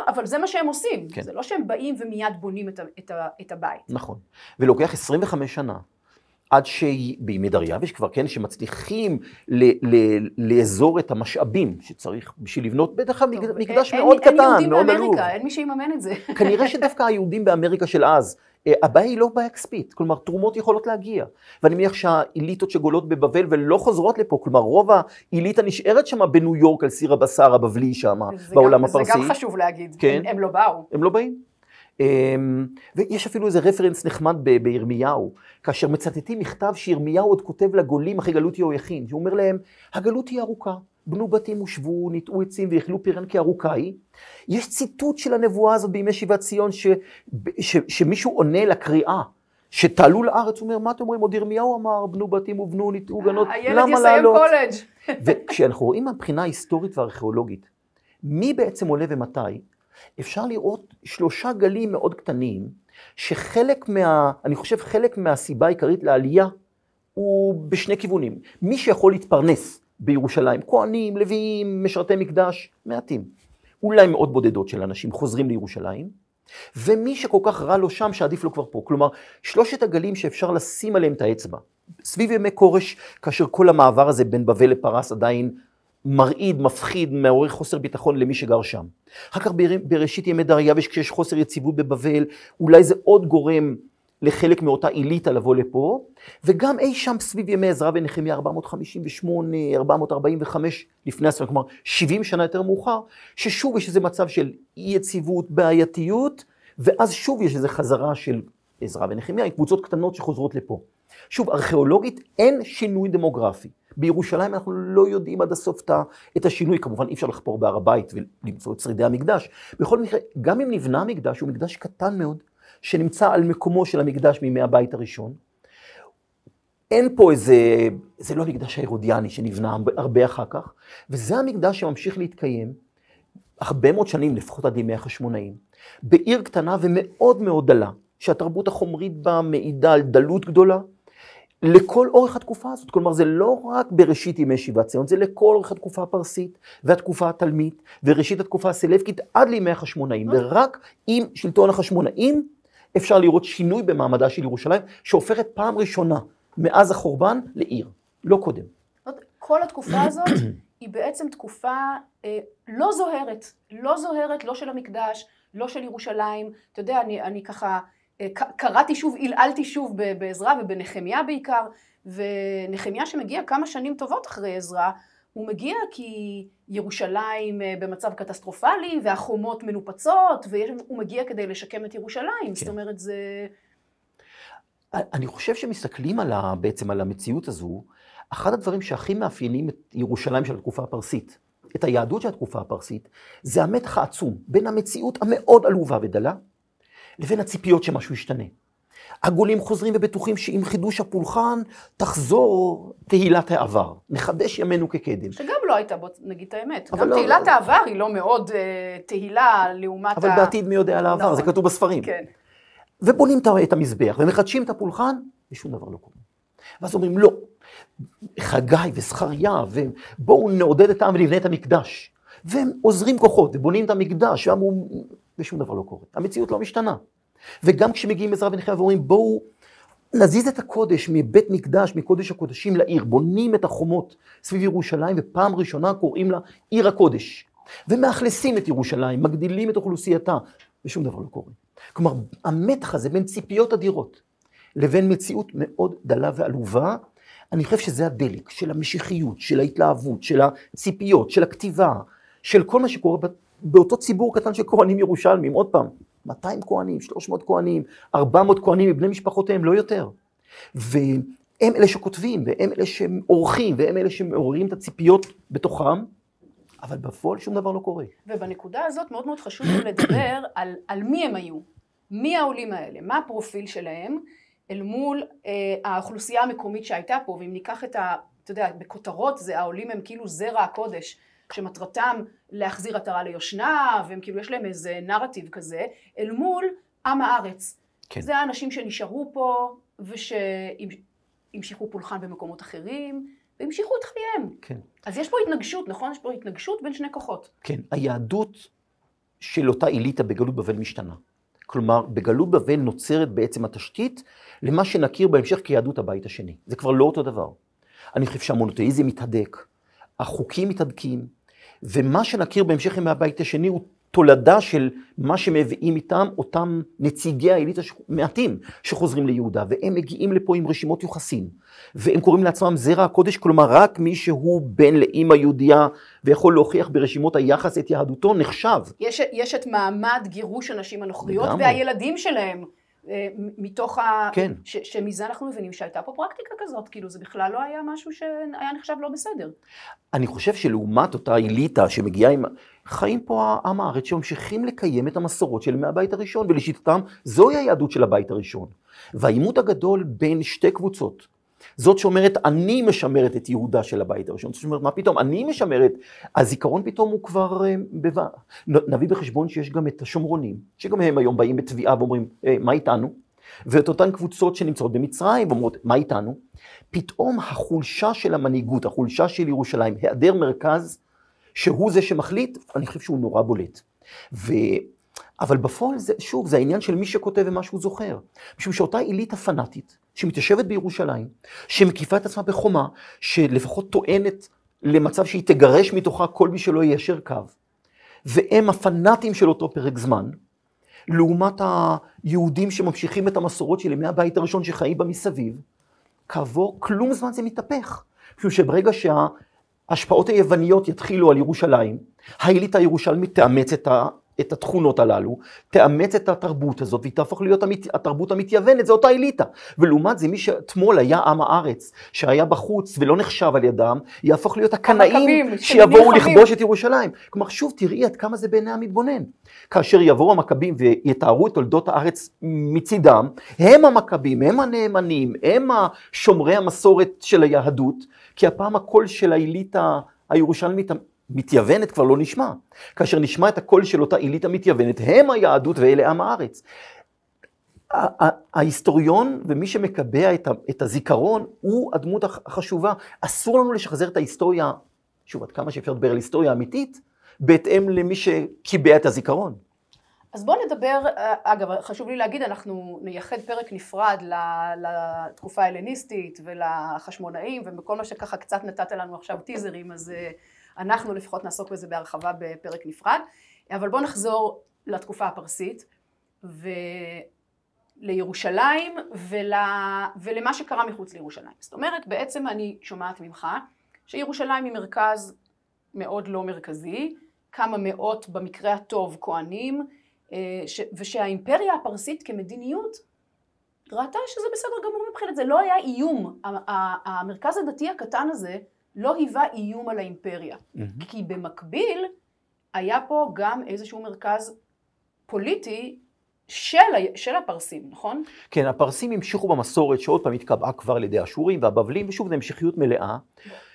אבל זה מה שהם עושים, זה לא שהם באים ומיד בונים את הבית. נכון, ולוקח 25 שנה, עד שבימי דריווש כבר כן, שמצליחים לאזור את המשאבים שצריך בשביל לבנות, בטח מקדש מאוד קטן, מאוד עלוב. אין יהודים באמריקה, אין מי שיממן את זה. כנראה שדווקא היהודים באמריקה של אז, הבעיה היא לא בעיה כספית, כלומר תרומות יכולות להגיע, ואני מניח שהאליטות שגולות בבבל ולא חוזרות לפה, כלומר רוב האליטה נשארת שם בניו יורק על סיר הבשר הבבלי שם, בעולם הפרסי. זה גם חשוב להגיד, כן? הם לא באו. הם לא באים. ויש אפילו איזה רפרנס נחמד בירמיהו, כאשר מצטטים מכתב שירמיהו עוד כותב לגולים אחרי גלות יהויכין, שהוא אומר להם, הגלות היא ארוכה, בנו בתים ושבו, ניטעו עצים ויאכלו פירן כארוכה היא. יש ציטוט של הנבואה הזאת בימי שיבת ציון, שמישהו עונה לקריאה, שתעלו לארץ, הוא אומר, מה אתם אומרים? עוד ירמיהו אמר, בנו בתים ובנו, ניטעו גנות, הילד יסיים קולג'. וכשאנחנו רואים מהבחינה ההיסטורית והארכיאולוגית, מי בעצם עולה ומתי, אפשר לראות 3 גלים מאוד קטנים, שחלק אני חושב חלק מהסיבה העיקרית לעלייה, הוא בשני כיוונים. מי שיכול להתפרנס בירושלים, כהנים, לוויים, משרתי מקדש, מעטים. אולי מאוד בודדות של אנשים חוזרים לירושלים, ומי שכל כך רע לו שם שעדיף לו כבר פה. כלומר, 3 הגלים שאפשר לשים עליהם את האצבע. סביב ימי כורש, כאשר כל המעבר הזה בין בבל לפרס עדיין מרעיד, מפחיד, מעורר חוסר ביטחון למי שגר שם. אחר כך בראשית ימי דריווש, כשיש חוסר יציבות בבבל, אולי זה עוד גורם לחלק מאותה אליטה לבוא לפה, וגם אי שם סביב ימי עזרא ונחמיה 458, 445 לפני הספירה, כלומר 70 שנה יותר מאוחר, ששוב יש איזה מצב של אי יציבות, בעייתיות, ואז שוב יש איזו חזרה של עזרא ונחמיה, עם קבוצות קטנות שחוזרות לפה. שוב, ארכיאולוגית אין שינוי דמוגרפי. בירושלים אנחנו לא יודעים עד הסוף את השינוי, כמובן אי אפשר לחפור בהר הבית ולמצוא את שרידי המקדש. בכל מקרה, גם אם נבנה המקדש, הוא מקדש קטן מאוד, שנמצא על מקומו של המקדש מימי הבית הראשון. אין פה זה לא המקדש ההירודיאני שנבנה הרבה אחר כך, וזה המקדש שממשיך להתקיים הרבה מאוד שנים, לפחות עד ימי החשמונאים, בעיר קטנה ומאוד מאוד דלה, שהתרבות החומרית בה מעידה על דלות גדולה, לכל אורך התקופה הזאת. כלומר, זה לא רק בראשית ימי שיבת ציון, זה לכל אורך התקופה הפרסית והתקופה התלמית, וראשית התקופה הסלבקית עד לימי החשמונאים, ורק עם שלטון החשמונאים, אפשר לראות שינוי במעמדה של ירושלים, שהופכת פעם ראשונה מאז החורבן לעיר, לא קודם. כל התקופה הזאת היא בעצם תקופה לא זוהרת, לא של המקדש, לא של ירושלים. אתה יודע, אני ככה קראתי שוב, עלעלתי שוב בעזרא ובנחמיה בעיקר, ונחמיה שמגיע כמה שנים טובות אחרי עזרא, הוא מגיע כי ירושלים במצב קטסטרופלי, והחומות מנופצות, והוא מגיע כדי לשקם את ירושלים. כן. זאת אומרת, זה... אני חושב שמסתכלים בעצם על המציאות הזו, אחד הדברים שהכי מאפיינים את ירושלים של התקופה הפרסית, את היהדות של התקופה הפרסית, זה המתח העצום בין המציאות המאוד עלובה ודלה, לבין הציפיות שמשהו ישתנה. הגולים חוזרים ובטוחים שעם חידוש הפולחן תחזור תהילת העבר, נחדש ימינו כקדם. שגם לא הייתה, בוא נגיד את האמת, גם לא, תהילת העבר היא לא מאוד תהילה לעומת אבל בעתיד מי יודע על העבר, נכון. זה כתוב בספרים. כן. ובונים את המזבח ומחדשים את הפולחן, ושום דבר לא קורה. ואז אומרים לא, חגי וזכריה, ובואו נעודד את העם ונבנה את המקדש. והם עוזרים כוחות ובונים את המקדש, ושום דבר לא קורה. המציאות לא משתנה. וגם כשמגיעים עזרא ונחמיה ואומרים, בואו נזיז את הקודש מבית מקדש, מקודש הקודשים לעיר, בונים את החומות סביב ירושלים, ופעם ראשונה קוראים לה עיר הקודש. ומאכלסים את ירושלים, מגדילים את אוכלוסייתה, ושום דבר לא קורה. כלומר, המתח הזה בין ציפיות אדירות, לבין מציאות מאוד דלה ועלובה, אני חושב שזה הדלק של המשיחיות, של ההתלהבות, של הציפיות, של הכתיבה, של כל מה שקורה באותו ציבור קטן של כהנים ירושלמים, עוד פעם, 200 כהנים, 300 כהנים, 400 כהנים מבני משפחותיהם, לא יותר. והם אלה שכותבים, והם אלה שעורכים, והם אלה שמעוררים את הציפיות בתוכם, אבל בפועל שום דבר לא קורה. ובנקודה הזאת מאוד מאוד חשוב לדבר על מי הם היו, מי העולים האלה, מה הפרופיל שלהם, אל מול האוכלוסייה המקומית שהייתה פה, ואם ניקח אתה יודע, בכותרות זה, העולים הם כאילו זרע הקודש, שמטרתם להחזיר עטרה ליושנה, והם כאילו יש להם איזה נרטיב כזה, אל מול עם הארץ. כן. זה האנשים שנשארו פה, ושהמשיכו פולחן במקומות אחרים, והמשיכו את חייהם. כן. אז יש פה התנגשות, נכון? יש פה התנגשות בין שני כוחות. כן, היהדות של אותה אליטה בגלות בבל משתנה. כלומר, בגלות בבל נוצרת בעצם התשתית למה שנכיר בהמשך כיהדות הבית השני. זה כבר לא אותו דבר. אני חושב שהמונותאיזם מתהדק, החוקים מתהדקים, ומה שנכיר בהמשך עם הבית השני הוא תולדה של מה שמביאים איתם אותם נציגי האליטה מעטים שחוזרים ליהודה, והם מגיעים לפה עם רשימות יוחסין, והם קוראים לעצמם זרע הקודש, כלומר רק מי שהוא בן לאמא יהודייה ויכול להוכיח ברשימות היחס את יהדותו נחשב. יש את מעמד גירוש הנשים הנוכריות והילדים שלהם, מתוך כן. שמזה אנחנו מבינים שהייתה פה פרקטיקה כזאת, כאילו זה בכלל לא היה משהו שהיה נחשב לא בסדר. אני חושב שלעומת אותה אליטה שמגיעה עם... חיים פה העם הארץ שממשיכים לקיים את המסורות של מהבית הראשון, ולשיטתם זוהי היהדות של הבית הראשון. והעימות הגדול בין שתי קבוצות, זאת שאומרת, אני משמרת את יהודה של הבית הראשון. זאת אומרת, מה פתאום? אני משמרת, הזיכרון פתאום הוא כבר נביא בחשבון שיש גם את השומרונים, שגם הם היום באים בתביעה ואומרים, מה איתנו? ואת אותן קבוצות שנמצאות במצרים ואומרות, מה איתנו? פתאום החולשה של המנהיגות, החולשה של ירושלים, היעדר מרכז, שהוא זה שמחליט, אני חושב שהוא נורא בולט. אבל בפועל, שוב, זה העניין של מי שכותב ומה שהוא זוכר. משום שאותה אליטה פנאטית, שמתיישבת בירושלים, שמקיפה את עצמה בחומה, שלפחות טוענת למצב שהיא תגרש מתוכה כל מי שלא יישר קו, והם הפנאטים של אותו פרק זמן, לעומת היהודים שממשיכים את המסורות של ימי הבית הראשון שחיים בה מסביב, כעבור כלום זמן זה מתהפך. משום שברגע שההשפעות היווניות יתחילו על ירושלים, האליטה הירושלמית תאמץ את התכונות הללו, תאמץ את התרבות הזאת, והיא תהפוך להיות התרבות המתייוונת, זה אותה אליטה. ולעומת זה, מי שאתמול היה עם הארץ, שהיה בחוץ ולא נחשב על ידם, יהפוך להיות הקנאים שיבואו לכבוש את ירושלים. כלומר, שוב, תראי עד כמה זה בעיני המתבונן. כאשר יבואו המכבים ויתארו את תולדות הארץ מצידם, הם המכבים, הם הנאמנים, הם שומרי המסורת של היהדות, כי הפעם הקול של האליטה הירושלמית מתייוונת כבר לא נשמע. כאשר נשמע את הקול של אותה אליטה מתייוונת, הם היהדות ואלה עם הארץ. ההיסטוריון ומי שמקבע את הזיכרון הוא הדמות החשובה. אסור לנו לשחזר את ההיסטוריה, שוב, עד כמה שאפשר לדבר על היסטוריה אמיתית, בהתאם למי שקיבע את הזיכרון. אז בואו נדבר, אגב, חשוב לי להגיד, אנחנו נייחד פרק נפרד לתקופה ההלניסטית ולחשמונאים, ובכל מה שככה קצת נתת לנו עכשיו טיזרים, אז אנחנו לפחות נעסוק בזה בהרחבה בפרק נפרד. אבל בואו נחזור לתקופה הפרסית, ולירושלים ולמה שקרה מחוץ לירושלים. זאת אומרת, בעצם אני שומעת ממך שירושלים היא מרכז מאוד לא מרכזי, כמה מאות במקרה הטוב כהנים, ושהאימפריה הפרסית כמדיניות ראתה שזה בסדר גמור מבחינת זה, לא היה איום, המרכז הדתי הקטן הזה לא היווה איום על האימפריה, כי במקביל היה פה גם איזשהו מרכז פוליטי של הפרסים, נכון? כן, הפרסים המשיכו במסורת שעוד פעם התקבעה כבר על ידי האשורים והבבלים, ושוב זו המשכיות מלאה,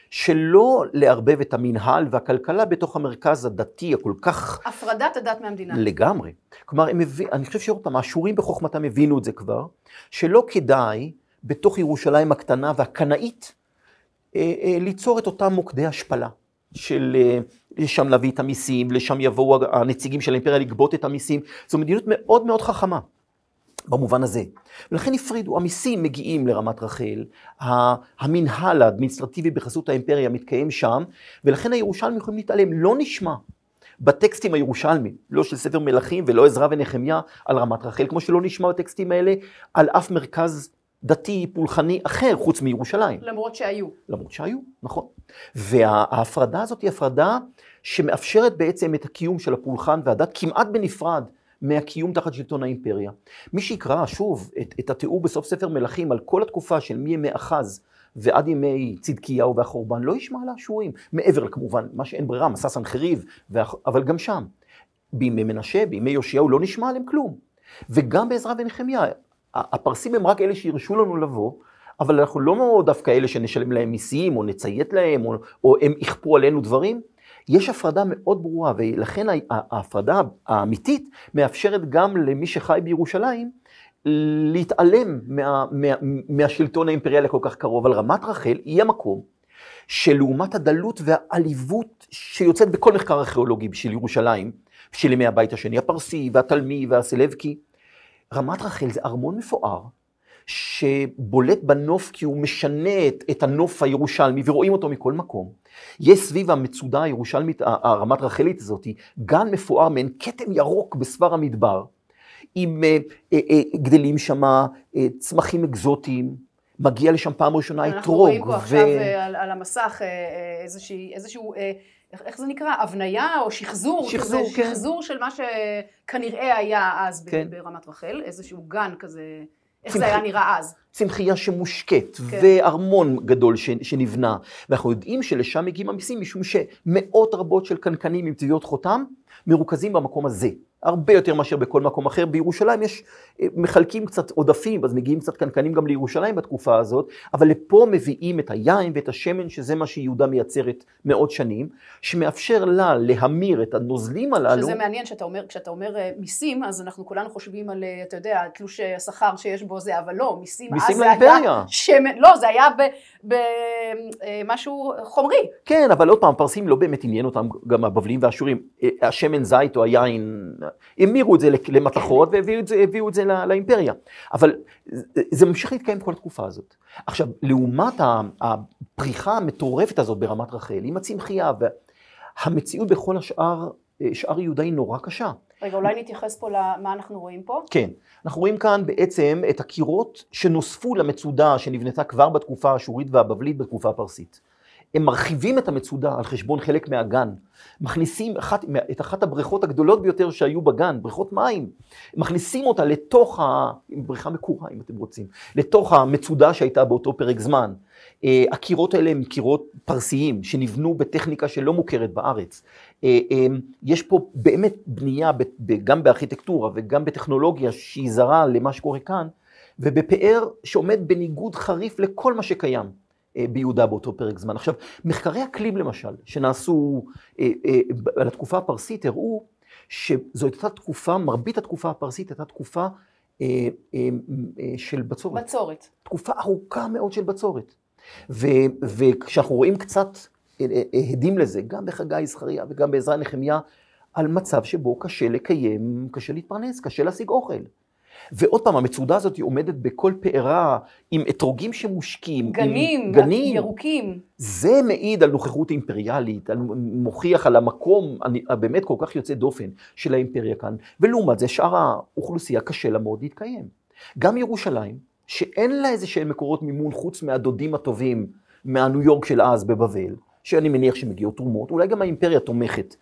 שלא לערבב את המנהל והכלכלה בתוך המרכז הדתי הכל כך... הפרדת הדת מהמדינה. לגמרי. כלומר, אני חושב שעוד פעם, האשורים בחוכמתם הבינו את זה כבר, שלא כדאי בתוך ירושלים הקטנה והקנאית, ליצור את אותם מוקדי השפלה, של לשם להביא את המיסים, לשם יבואו הנציגים של האימפריה לגבות את המיסים, זו מדיניות מאוד מאוד חכמה. במובן הזה. ולכן הפרידו, המיסים מגיעים לרמת רחל, המנהל האדמיניסטרטיבי בחסות האימפריה מתקיים שם, ולכן הירושלמים יכולים להתעלם, לא נשמע בטקסטים הירושלמים, לא של ספר מלכים ולא עזרא ונחמיה על רמת רחל, כמו שלא נשמע בטקסטים האלה על אף מרכז דתי פולחני אחר חוץ מירושלים. למרות שהיו. למרות שהיו, נכון. וההפרדה הזאת היא הפרדה שמאפשרת בעצם את הקיום של הפולחן והדת כמעט בנפרד, מהקיום תחת שלטון האימפריה. מי שיקרא שוב את התיאור בסוף ספר מלכים על כל התקופה של מימי אחז ועד ימי צדקיהו והחורבן, לא ישמע על האשורים, מעבר כמובן, מה שאין ברירה, מסע סנחריב, אבל גם שם, בימי מנשה, בימי יאשיהו, לא נשמע עליהם כלום. וגם בעזרא ונחמיה, הפרסים הם רק אלה שירשו לנו לבוא, אבל אנחנו לא דווקא אלה שנשלם להם מיסים, או נציית להם, או הם יכפו עלינו דברים. יש הפרדה מאוד ברורה, ולכן ההפרדה האמיתית מאפשרת גם למי שחי בירושלים להתעלם מהשלטון האימפריאלי כל כך קרוב. על רמת רחל היא המקום שלעומת הדלות והעליבות שיוצאת בכל מחקר ארכיאולוגי של ירושלים, של ימי הבית השני, הפרסי והתלמי והסלבקי, רמת רחל זה ארמון מפואר, שבולט בנוף כי הוא משנה את הנוף הירושלמי, ורואים אותו מכל מקום. יש סביב המצודה הירושלמית, הרמת רחלית הזאת, גן מפואר מעין כתם ירוק בסבר המדבר, עם גדלים שם צמחים אקזוטיים, מגיע לשם פעם ראשונה אתרוג. אנחנו רואים פה עכשיו על המסך איזשהו, איך זה נקרא? הבניה או שחזור? שחזור של מה שכנראה היה אז ברמת רחל, איזשהו גן כזה. איך זה היה נראה אז? צמחייה שמושקט, וארמון גדול שנבנה. ואנחנו יודעים שלשם מגיעים המיסים, משום שמאות רבות של קנקנים עם טביעות חותם, מרוכזים במקום הזה. הרבה יותר מאשר בכל מקום אחר. בירושלים יש, מחלקים קצת עודפים, אז מגיעים קצת קנקנים גם לירושלים בתקופה הזאת, אבל לפה מביאים את היין ואת השמן, שזה מה שיהודה מייצרת מאות שנים, שמאפשר לה להמיר את הנוזלים הללו. שזה מעניין כשאתה אומר מיסים, אז אנחנו כולנו חושבים על, אתה יודע, תלוש השכר שיש בו זה, אבל לא, מיסים אז זה היה שמן, לא, זה היה במשהו חומרי. כן, אבל עוד פעם, הפרסים לא באמת עניין אותם, גם הבבלים והאשורים, השמן זית או היין, המירו את זה למתכות והביאו את זה לאימפריה. אבל זה ממשיך להתקיים כל התקופה הזאת. עכשיו, לעומת הפריחה המטורפת הזאת ברמת רחל, עם הצמחייה, והמציאות בכל שאר יהודה היא נורא קשה. רגע, אולי נתייחס פה למה אנחנו רואים פה? כן, אנחנו רואים כאן בעצם את הקירות שנוספו למצודה שנבנתה כבר בתקופה האשורית והבבלית בתקופה הפרסית. הם מרחיבים את המצודה על חשבון חלק מהגן, מכניסים את אחת הבריכות הגדולות ביותר שהיו בגן, בריכות מים, מכניסים אותה לתוך, בריכה מקורה אם אתם רוצים, לתוך המצודה שהייתה באותו פרק זמן. הקירות האלה הם קירות פרסיים שנבנו בטכניקה שלא מוכרת בארץ. יש פה באמת בנייה גם בארכיטקטורה וגם בטכנולוגיה שהיא זרה למה שקורה כאן, ובפאר שעומד בניגוד חריף לכל מה שקיים ביהודה באותו פרק זמן. עכשיו, מחקרי אקלים למשל, שנעשו על התקופה הפרסית, הראו שזו הייתה תקופה, מרבית התקופה הפרסית הייתה תקופה של בצורת. בצורת. תקופה ארוכה מאוד של בצורת. וכשאנחנו רואים קצת הדים לזה, גם בחגי זכריה וגם בעזרא נחמיה, על מצב שבו קשה לקיים, קשה להתפרנס, קשה להשיג אוכל. ועוד פעם, המצודה הזאת היא עומדת בכל פארה, עם אתרוגים שמושקים, גנים, ירוקים. זה מעיד על נוכחות אימפריאלית, מוכיח על המקום הבאמת כל כך יוצא דופן של האימפריה כאן, ולעומת זה שאר האוכלוסייה קשה לה מאוד להתקיים. גם ירושלים, שאין לה איזה שהם מקורות מימון חוץ מהדודים הטובים מהניו יורק של אז בבבל, שאני מניח שמגיעות תרומות, אולי גם האימפריה תומכת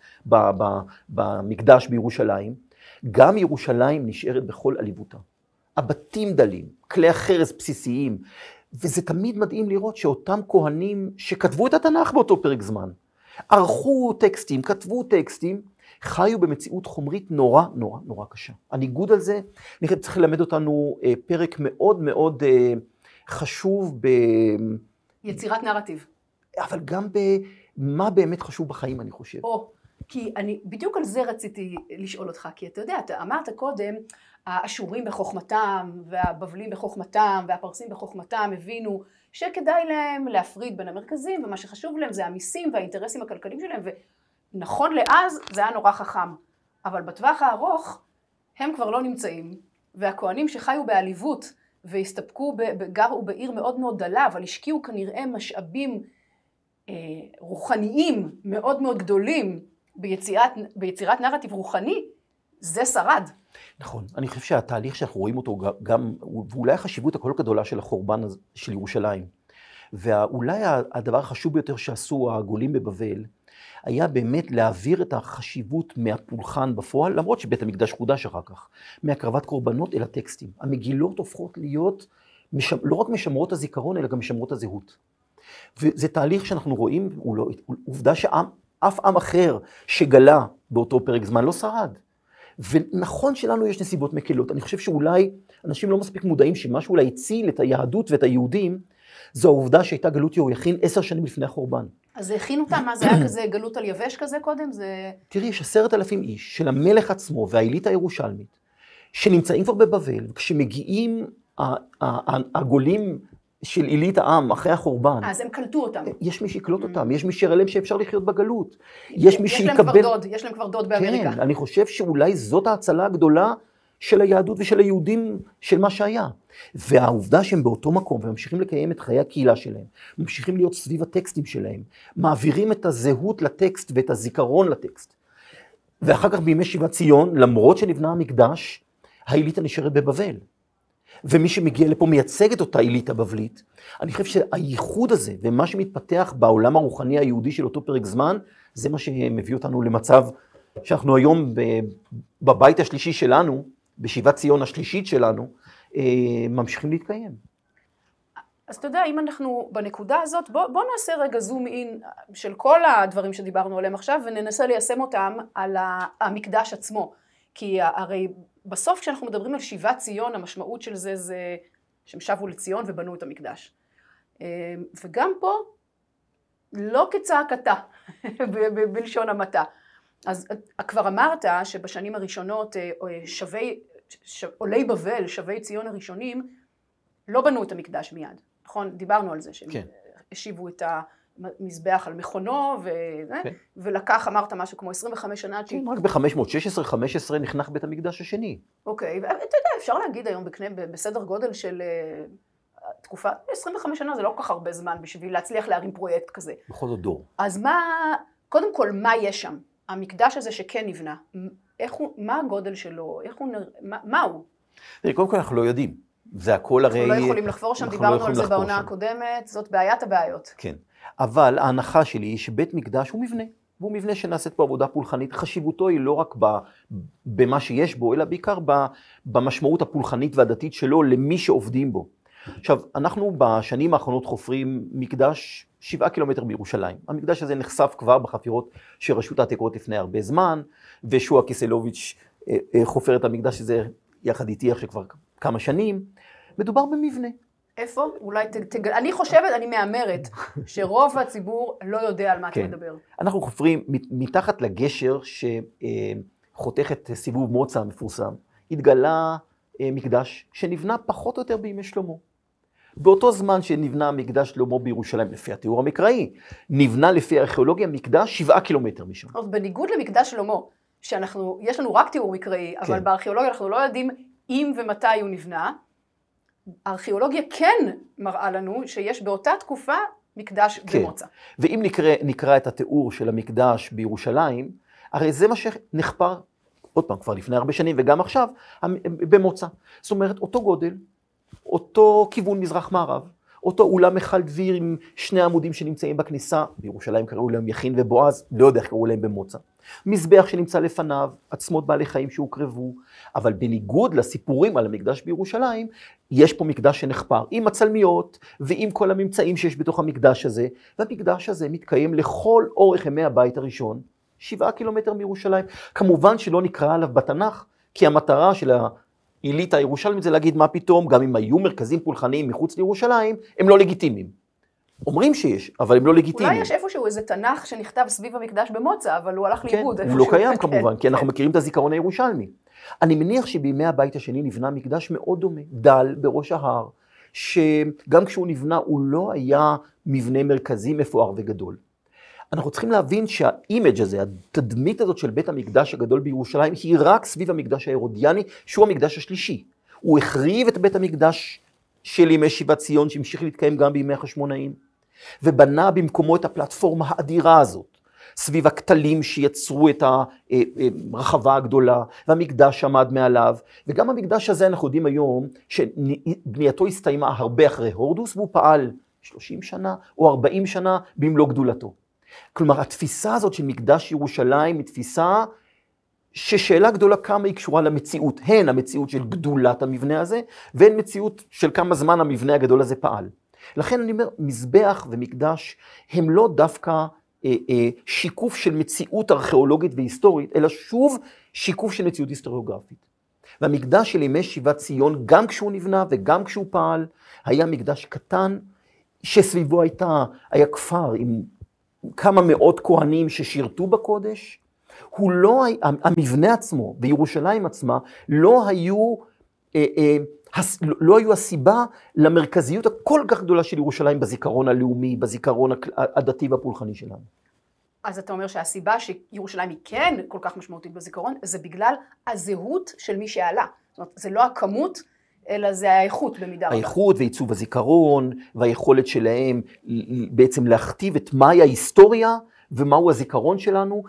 במקדש בירושלים, גם ירושלים נשארת בכל עליבותה. הבתים דלים, כלי החרס בסיסיים, וזה תמיד מדהים לראות שאותם כהנים שכתבו את התנ"ך באותו פרק זמן, ערכו טקסטים, כתבו טקסטים, חיו במציאות חומרית נורא נורא נורא קשה. הניגוד על זה, אני חושב צריך ללמד אותנו פרק מאוד מאוד חשוב יצירת נרטיב. אבל גם במה באמת חשוב בחיים, אני חושב. כי בדיוק על זה רציתי לשאול אותך, כי אתה יודע, אתה אמרת קודם, האשורים בחוכמתם, והבבלים בחוכמתם, והפרסים בחוכמתם, הבינו שכדאי להם להפריד בין המרכזים, ומה שחשוב להם זה המיסים והאינטרסים הכלכליים שלהם, ונכון לאז זה היה נורא חכם. אבל בטווח הארוך הם כבר לא נמצאים, והכהנים שחיו בעליבות, והסתפקו גרו בעיר מאוד מאוד דלה, אבל השקיעו כנראה משאבים רוחניים מאוד מאוד גדולים, ביצירת נרטיב רוחני, זה שרד. נכון, אני חושב שהתהליך שאנחנו רואים אותו גם, ואולי החשיבות הכל גדולה של החורבן של ירושלים, ואולי הדבר החשוב ביותר שעשו הגולים בבבל, היה באמת להעביר את החשיבות מהפולחן בפועל, למרות שבית המקדש חודש אחר כך, מהקרבת קורבנות אל הטקסטים. המגילות הופכות להיות לא רק משמרות הזיכרון, אלא גם משמרות הזהות. וזה תהליך שאנחנו רואים, עובדה שאף עם אחר שגלה באותו פרק זמן לא שרד. ונכון שלנו יש נסיבות מקלות. אני חושב שאולי אנשים לא מספיק מודעים שמשהו אולי הציל את היהדות ואת היהודים, זו העובדה שהייתה גלות יהויכין 10 שנים לפני החורבן. אז זה הכין אותם? מה זה היה כזה גלות על יבש כזה קודם? תראי, יש 10,000 איש של המלך עצמו והאליטה הירושלמית, שנמצאים כבר בבבל, כשמגיעים הגולים של עילית העם אחרי החורבן. אז הם קלטו אותם. יש מי שיקלוט אותם, יש מי שיראה להם שאפשר לחיות בגלות. יש מי שיקבל... יש להם כבר דוד באמריקה. כן, אני חושב שאולי זאת ההצלה הגדולה של היהדות ושל היהודים של מה שהיה. והעובדה שהם באותו מקום וממשיכים לקיים את חיי הקהילה שלהם, ממשיכים להיות סביב הטקסטים שלהם, מעבירים את הזהות לטקסט ואת הזיכרון לטקסט. ואחר כך בימי שיבת ציון, למרות שנבנה המקדש, האליטה נשארת בבבל. ומי שמגיע לפה מייצג את אותה אליטה בבלית. אני חושב שהייחוד הזה ומה שמתפתח בעולם הרוחני היהודי של אותו פרק זמן, זה מה שמביא אותנו למצב שאנחנו היום בבית השלישי שלנו, בשיבת ציון השלישית שלנו, ממשיכים להתקיים. אז אתה יודע, אם אנחנו בנקודה הזאת, בוא נעשה רגע זום אין של כל הדברים שדיברנו עליהם עכשיו, וננסה ליישם אותם על המקדש עצמו. כי הרי בסוף כשאנחנו מדברים על שיבת ציון, המשמעות של זה שהם שבו לציון ובנו את המקדש. וגם פה, לא כצעקתה, בלשון המעטה. אז כבר אמרת שבשנים הראשונות עולי בבל, שבי ציון הראשונים, לא בנו את המקדש מיד. נכון? דיברנו על זה, שהם השיבו את המזבח על מכונו, ולקח, אמרת משהו כמו 25 שנה. רק ב-516-15 נחנך בית המקדש השני. אוקיי, ואתה יודע, אפשר להגיד היום בסדר גודל של תקופה, 25 שנה זה לא כל כך הרבה זמן בשביל להצליח להרים פרויקט כזה. בכל זאת דור. אז קודם כל, מה יש שם? המקדש הזה שכן נבנה, מה הגודל שלו? מה הוא? קודם כל אנחנו לא יודעים. זה הכל הרי... אנחנו לא יכולים לחפור שם, דיברנו על זה בעונה הקודמת, זאת בעיית הבעיות. כן, אבל ההנחה שלי היא שבית מקדש הוא מבנה, והוא מבנה שנעשית פה עבודה פולחנית. חשיבותו היא לא רק במה שיש בו, אלא בעיקר במשמעות הפולחנית והדתית שלו למי שעובדים בו. עכשיו, אנחנו בשנים האחרונות חופרים מקדש 7 קילומטר בירושלים. המקדש הזה נחשף כבר בחפירות של רשות העתיקות לפני הרבה זמן, ושוע קיסלוביץ' חופר את המקדש הזה יחד איתי עכשיו כבר כמה שנים. מדובר במבנה. איפה? אולי אני חושבת, אני מאמרת, שרוב הציבור לא יודע על מה אתה מדבר. אנחנו חופרים מתחת לגשר שחותך את סיבוב מוצא המפורסם, התגלה מקדש שנבנה פחות או יותר בימי שלמה. באותו זמן שנבנה מקדש שלמה בירושלים, לפי התיאור המקראי, נבנה לפי הארכיאולוגיה מקדש 7 קילומטר משם. בניגוד למקדש שלמה, יש לנו רק תיאור מקראי, אבל בארכיאולוגיה אנחנו לא יודעים אם ומתי הוא נבנה, הארכיאולוגיה כן מראה לנו שיש באותה תקופה מקדש במוצא. ואם נקרא את התיאור של המקדש בירושלים, הרי זה מה שנחפר, עוד פעם, כבר לפני הרבה שנים וגם עכשיו, במוצא. זאת אומרת, אותו גודל, אותו כיוון מזרח-מערב, אותו אולם מיכל דביר עם 2 עמודים שנמצאים בכניסה, בירושלים קראו להם יכין ובועז, לא יודע איך קראו להם במוצא. מזבח שנמצא לפניו, עצמות בעלי חיים שהוקרבו, אבל בניגוד לסיפורים על המקדש בירושלים, יש פה מקדש שנחפר עם הצלמיות ועם כל הממצאים שיש בתוך המקדש הזה, והמקדש הזה מתקיים לכל אורך ימי הבית הראשון, 7 קילומטר מירושלים. כמובן שלא נקרא עליו בתנ"ך, כי המטרה של העילית הירושלמית זה להגיד מה פתאום, גם אם היו מרכזים פולחניים מחוץ לירושלים, הם לא לגיטימיים. אומרים שיש, אבל הם לא לגיטימיים. אולי יש איפשהו איזה תנ"ך שנכתב סביב המקדש במוצא, אבל הוא הלך לאיבוד. כן, הוא לא קיים כמובן, כי אנחנו מכירים את הזיכרון הירושלמי. אני מניח שבימי הבית השני נבנה מקדש מאוד דומה, דל בראש ההר, שגם כשהוא נבנה הוא לא היה מבנה מרכזי מפואר וגדול. אנחנו צריכים להבין שהאימג' הזה, התדמית הזאת של בית המקדש הגדול בירושלים, היא רק סביב המקדש ההרודיאני, שהוא המקדש השלישי. הוא החריב את בית המקדש של ימי שיבת ציון, שהמשיך להתקיים גם בימי החשמונאים, ובנה במקומו את הפלטפורמה האדירה הזאת, סביב הכתלים שיצרו את הרחבה הגדולה, והמקדש עמד מעליו, וגם המקדש הזה אנחנו יודעים היום, שבנייתו הסתיימה הרבה אחרי הורדוס, והוא פעל 30 שנה או 40 שנה במלוא גדולתו. כלומר, התפיסה הזאת של מקדש ירושלים היא תפיסה ששאלה גדולה כמה היא קשורה למציאות, הן המציאות של גדולת המבנה הזה, והן מציאות של כמה זמן המבנה הגדול הזה פעל. לכן אני אומר, מזבח ומקדש הם לא דווקא שיקוף של מציאות ארכיאולוגית והיסטורית, אלא שוב שיקוף של מציאות היסטוריוגרפית. והמקדש של ימי שיבת ציון, גם כשהוא נבנה וגם כשהוא פעל, היה מקדש קטן, שסביבו היה כפר עם כמה מאות כהנים ששירתו בקודש. המבנה עצמו וירושלים עצמה לא היו הסיבה למרכזיות הכל כך גדולה של ירושלים בזיכרון הלאומי, בזיכרון הדתי והפולחני שלנו. אז אתה אומר שהסיבה שירושלים היא כן כל כך משמעותית בזיכרון, זה בגלל הזהות של מי שעלה. זאת אומרת, זה לא הכמות, אלא זה האיכות במידה רבה. האיכות ועיצוב הזיכרון, והיכולת שלהם בעצם להכתיב את מהי ההיסטוריה, ומהו הזיכרון שלנו,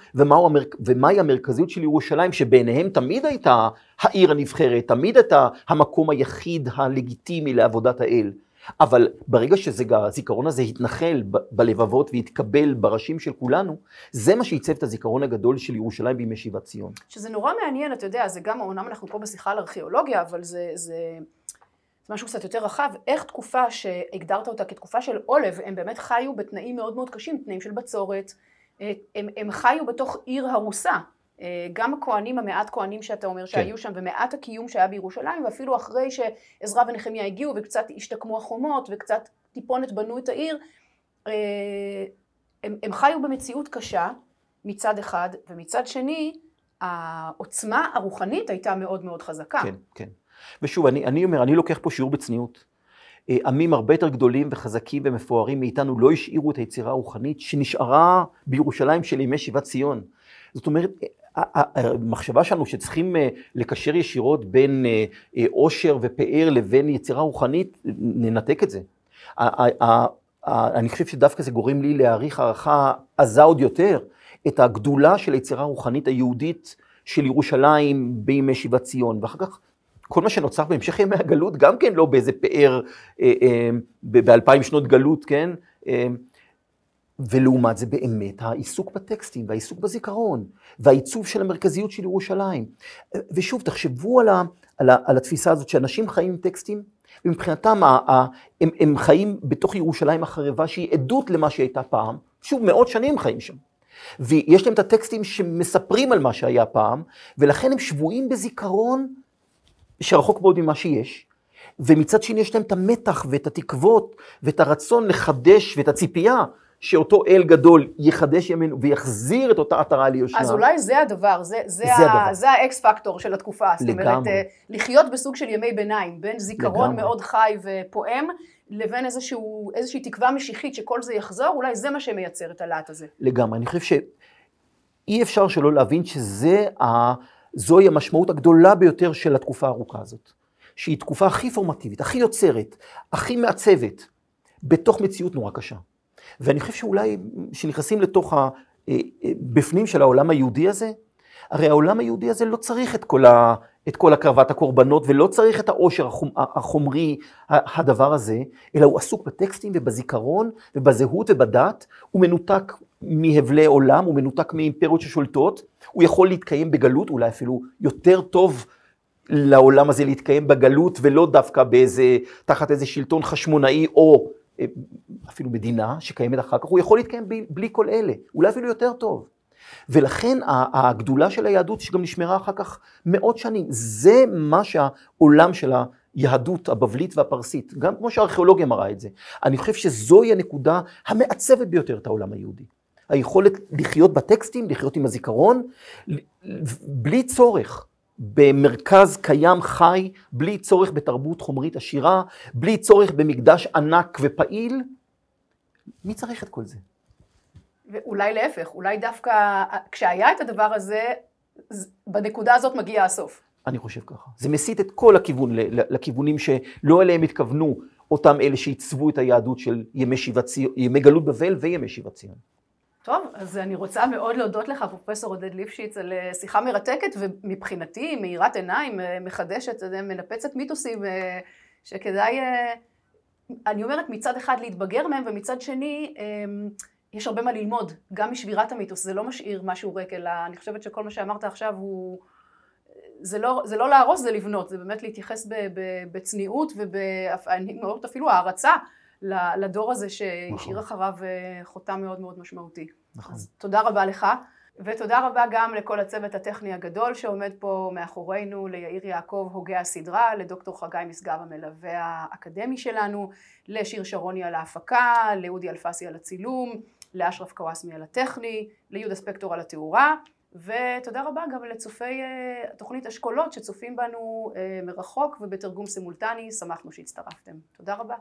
ומהי המרכזיות של ירושלים, שבעיניהם תמיד הייתה העיר הנבחרת, תמיד הייתה המקום היחיד הלגיטימי לעבודת האל. אבל ברגע שהזיכרון הזה התנחל בלבבות והתקבל בראשים של כולנו, זה מה שעיצב את הזיכרון הגדול של ירושלים בימי שיבת ציון. שזה נורא מעניין, אתה יודע, זה גם, אומנם אנחנו פה בשיחה על ארכיאולוגיה, אבל זה משהו קצת יותר רחב, איך תקופה שהגדרת אותה כתקופה של עולב, הם באמת חיו בתנאים מאוד מאוד קשים, תנאים של בצורת, הם חיו בתוך עיר הרוסה, גם הכהנים, המעט כהנים שאתה אומר שהיו שם, ומעט הקיום שהיה בירושלים, ואפילו אחרי שעזרא ונחמיה הגיעו וקצת השתקמו החומות וקצת טיפונת בנו את העיר, הם חיו במציאות קשה מצד אחד, ומצד שני, העוצמה הרוחנית הייתה מאוד מאוד חזקה. כן, כן. ושוב, אני אומר, אני לוקח פה שיעור בצניעות. עמים הרבה יותר גדולים וחזקים ומפוארים מאיתנו לא השאירו את היצירה הרוחנית שנשארה בירושלים של ימי שיבת ציון. זאת אומרת, המחשבה שלנו שצריכים לקשר ישירות בין עושר ופאר לבין יצירה רוחנית, ננתק את זה. אני חושב שדווקא זה גורם לי להעריך הערכה עזה עוד יותר, את הגדולה של היצירה הרוחנית היהודית של ירושלים בימי שיבת ציון, ואחר כך כל מה שנוצר בהמשך ימי הגלות, גם כן לא באיזה פאר ב-2000 שנות גלות, כן? ולעומת זה באמת העיסוק בטקסטים והעיסוק בזיכרון והעיצוב של המרכזיות של ירושלים. ושוב, תחשבו על התפיסה הזאת שאנשים חיים עם טקסטים, ומבחינתם הם חיים בתוך ירושלים החרבה שהיא עדות למה שהייתה פעם, שוב, מאות שנים חיים שם. ויש להם את הטקסטים שמספרים על מה שהיה פעם, ולכן הם שבויים בזיכרון שרחוק מאוד ממה שיש, ומצד שני יש להם את המתח ואת התקוות ואת הרצון לחדש ואת הציפייה שאותו אל גדול יחדש ימינו ויחזיר את אותה עטרה ליושנה. אז אולי זה הדבר, זה האקס פקטור של התקופה. זאת אומרת, לחיות בסוג של ימי ביניים, בין זיכרון מאוד חי ופועם, לבין איזושהי תקווה משיחית שכל זה יחזור, אולי זה מה שמייצר את הלהט הזה. לגמרי, אני חושב שאי אפשר שלא להבין שזוהי המשמעות הגדולה ביותר של התקופה הארוכה הזאת. שהיא תקופה הכי פורמטיבית, הכי יוצרת, הכי מעצבת, בתוך מציאות נורא קשה. ואני חושב שאולי, שנכנסים לתוך בפנים של העולם היהודי הזה, הרי העולם היהודי הזה לא צריך את כל הקרבת הקורבנות, ולא צריך את העושר החומרי, הדבר הזה, אלא הוא עסוק בטקסטים ובזיכרון ובזהות ובדת, הוא מנותק מהבלי עולם, הוא מנותק מאימפריות ששולטות, הוא יכול להתקיים בגלות, אולי אפילו יותר טוב לעולם הזה להתקיים בגלות, ולא דווקא תחת איזה שלטון חשמונאי או אפילו מדינה שקיימת אחר כך, הוא יכול להתקיים בלי כל אלה, אולי אפילו יותר טוב. ולכן הגדולה של היהדות שגם נשמרה אחר כך מאות שנים, זה מה שהעולם של היהדות הבבלית והפרסית, גם כמו שהארכיאולוגיה מראה את זה, אני חושב שזוהי הנקודה המעצבת ביותר את העולם היהודי. היכולת לחיות בטקסטים, לחיות עם הזיכרון, בלי צורך. במרכז קיים חי, בלי צורך בתרבות חומרית עשירה, בלי צורך במקדש ענק ופעיל. מי צריך את כל זה? ואולי להפך, אולי דווקא כשהיה את הדבר הזה, בנקודה הזאת מגיע הסוף. אני חושב ככה. זה מסית את כל לכיוונים שלא אליהם התכוונו אותם אלה שעיצבו את היהדות של ימי גלות בבל וימי שיבת ציון. טוב, אז אני רוצה מאוד להודות לך, פרופסור עודד ליפשיץ, על שיחה מרתקת, ומבחינתי, מאירת עיניים, מחדשת, מנפצת מיתוסים, שכדאי, אני אומרת, מצד אחד להתבגר מהם, ומצד שני, יש הרבה מה ללמוד, גם משבירת המיתוס, זה לא משאיר משהו ריק, אלא אני חושבת שכל מה שאמרת עכשיו הוא, זה לא להרוס, זה לבנות, זה באמת להתייחס בצניעות, ואני מאוד אפילו הערצה, לדור הזה שהשאיר אחריו חותם מאוד מאוד משמעותי. נכון. אז תודה רבה לך, ותודה רבה גם לכל הצוות הטכני הגדול שעומד פה מאחורינו, ליאיר יעקב הוגה הסדרה, לדוקטור חגי משגב המלווה האקדמי שלנו, לשיר שרוני על ההפקה, לאודי אלפסי על הצילום, לאשרף קוואסמי על הטכני, ליהודה ספקטור על התאורה, ותודה רבה גם לצופי תוכנית אשכולות שצופים בנו מרחוק ובתרגום סימולטני, שמחנו שהצטרפתם. תודה רבה.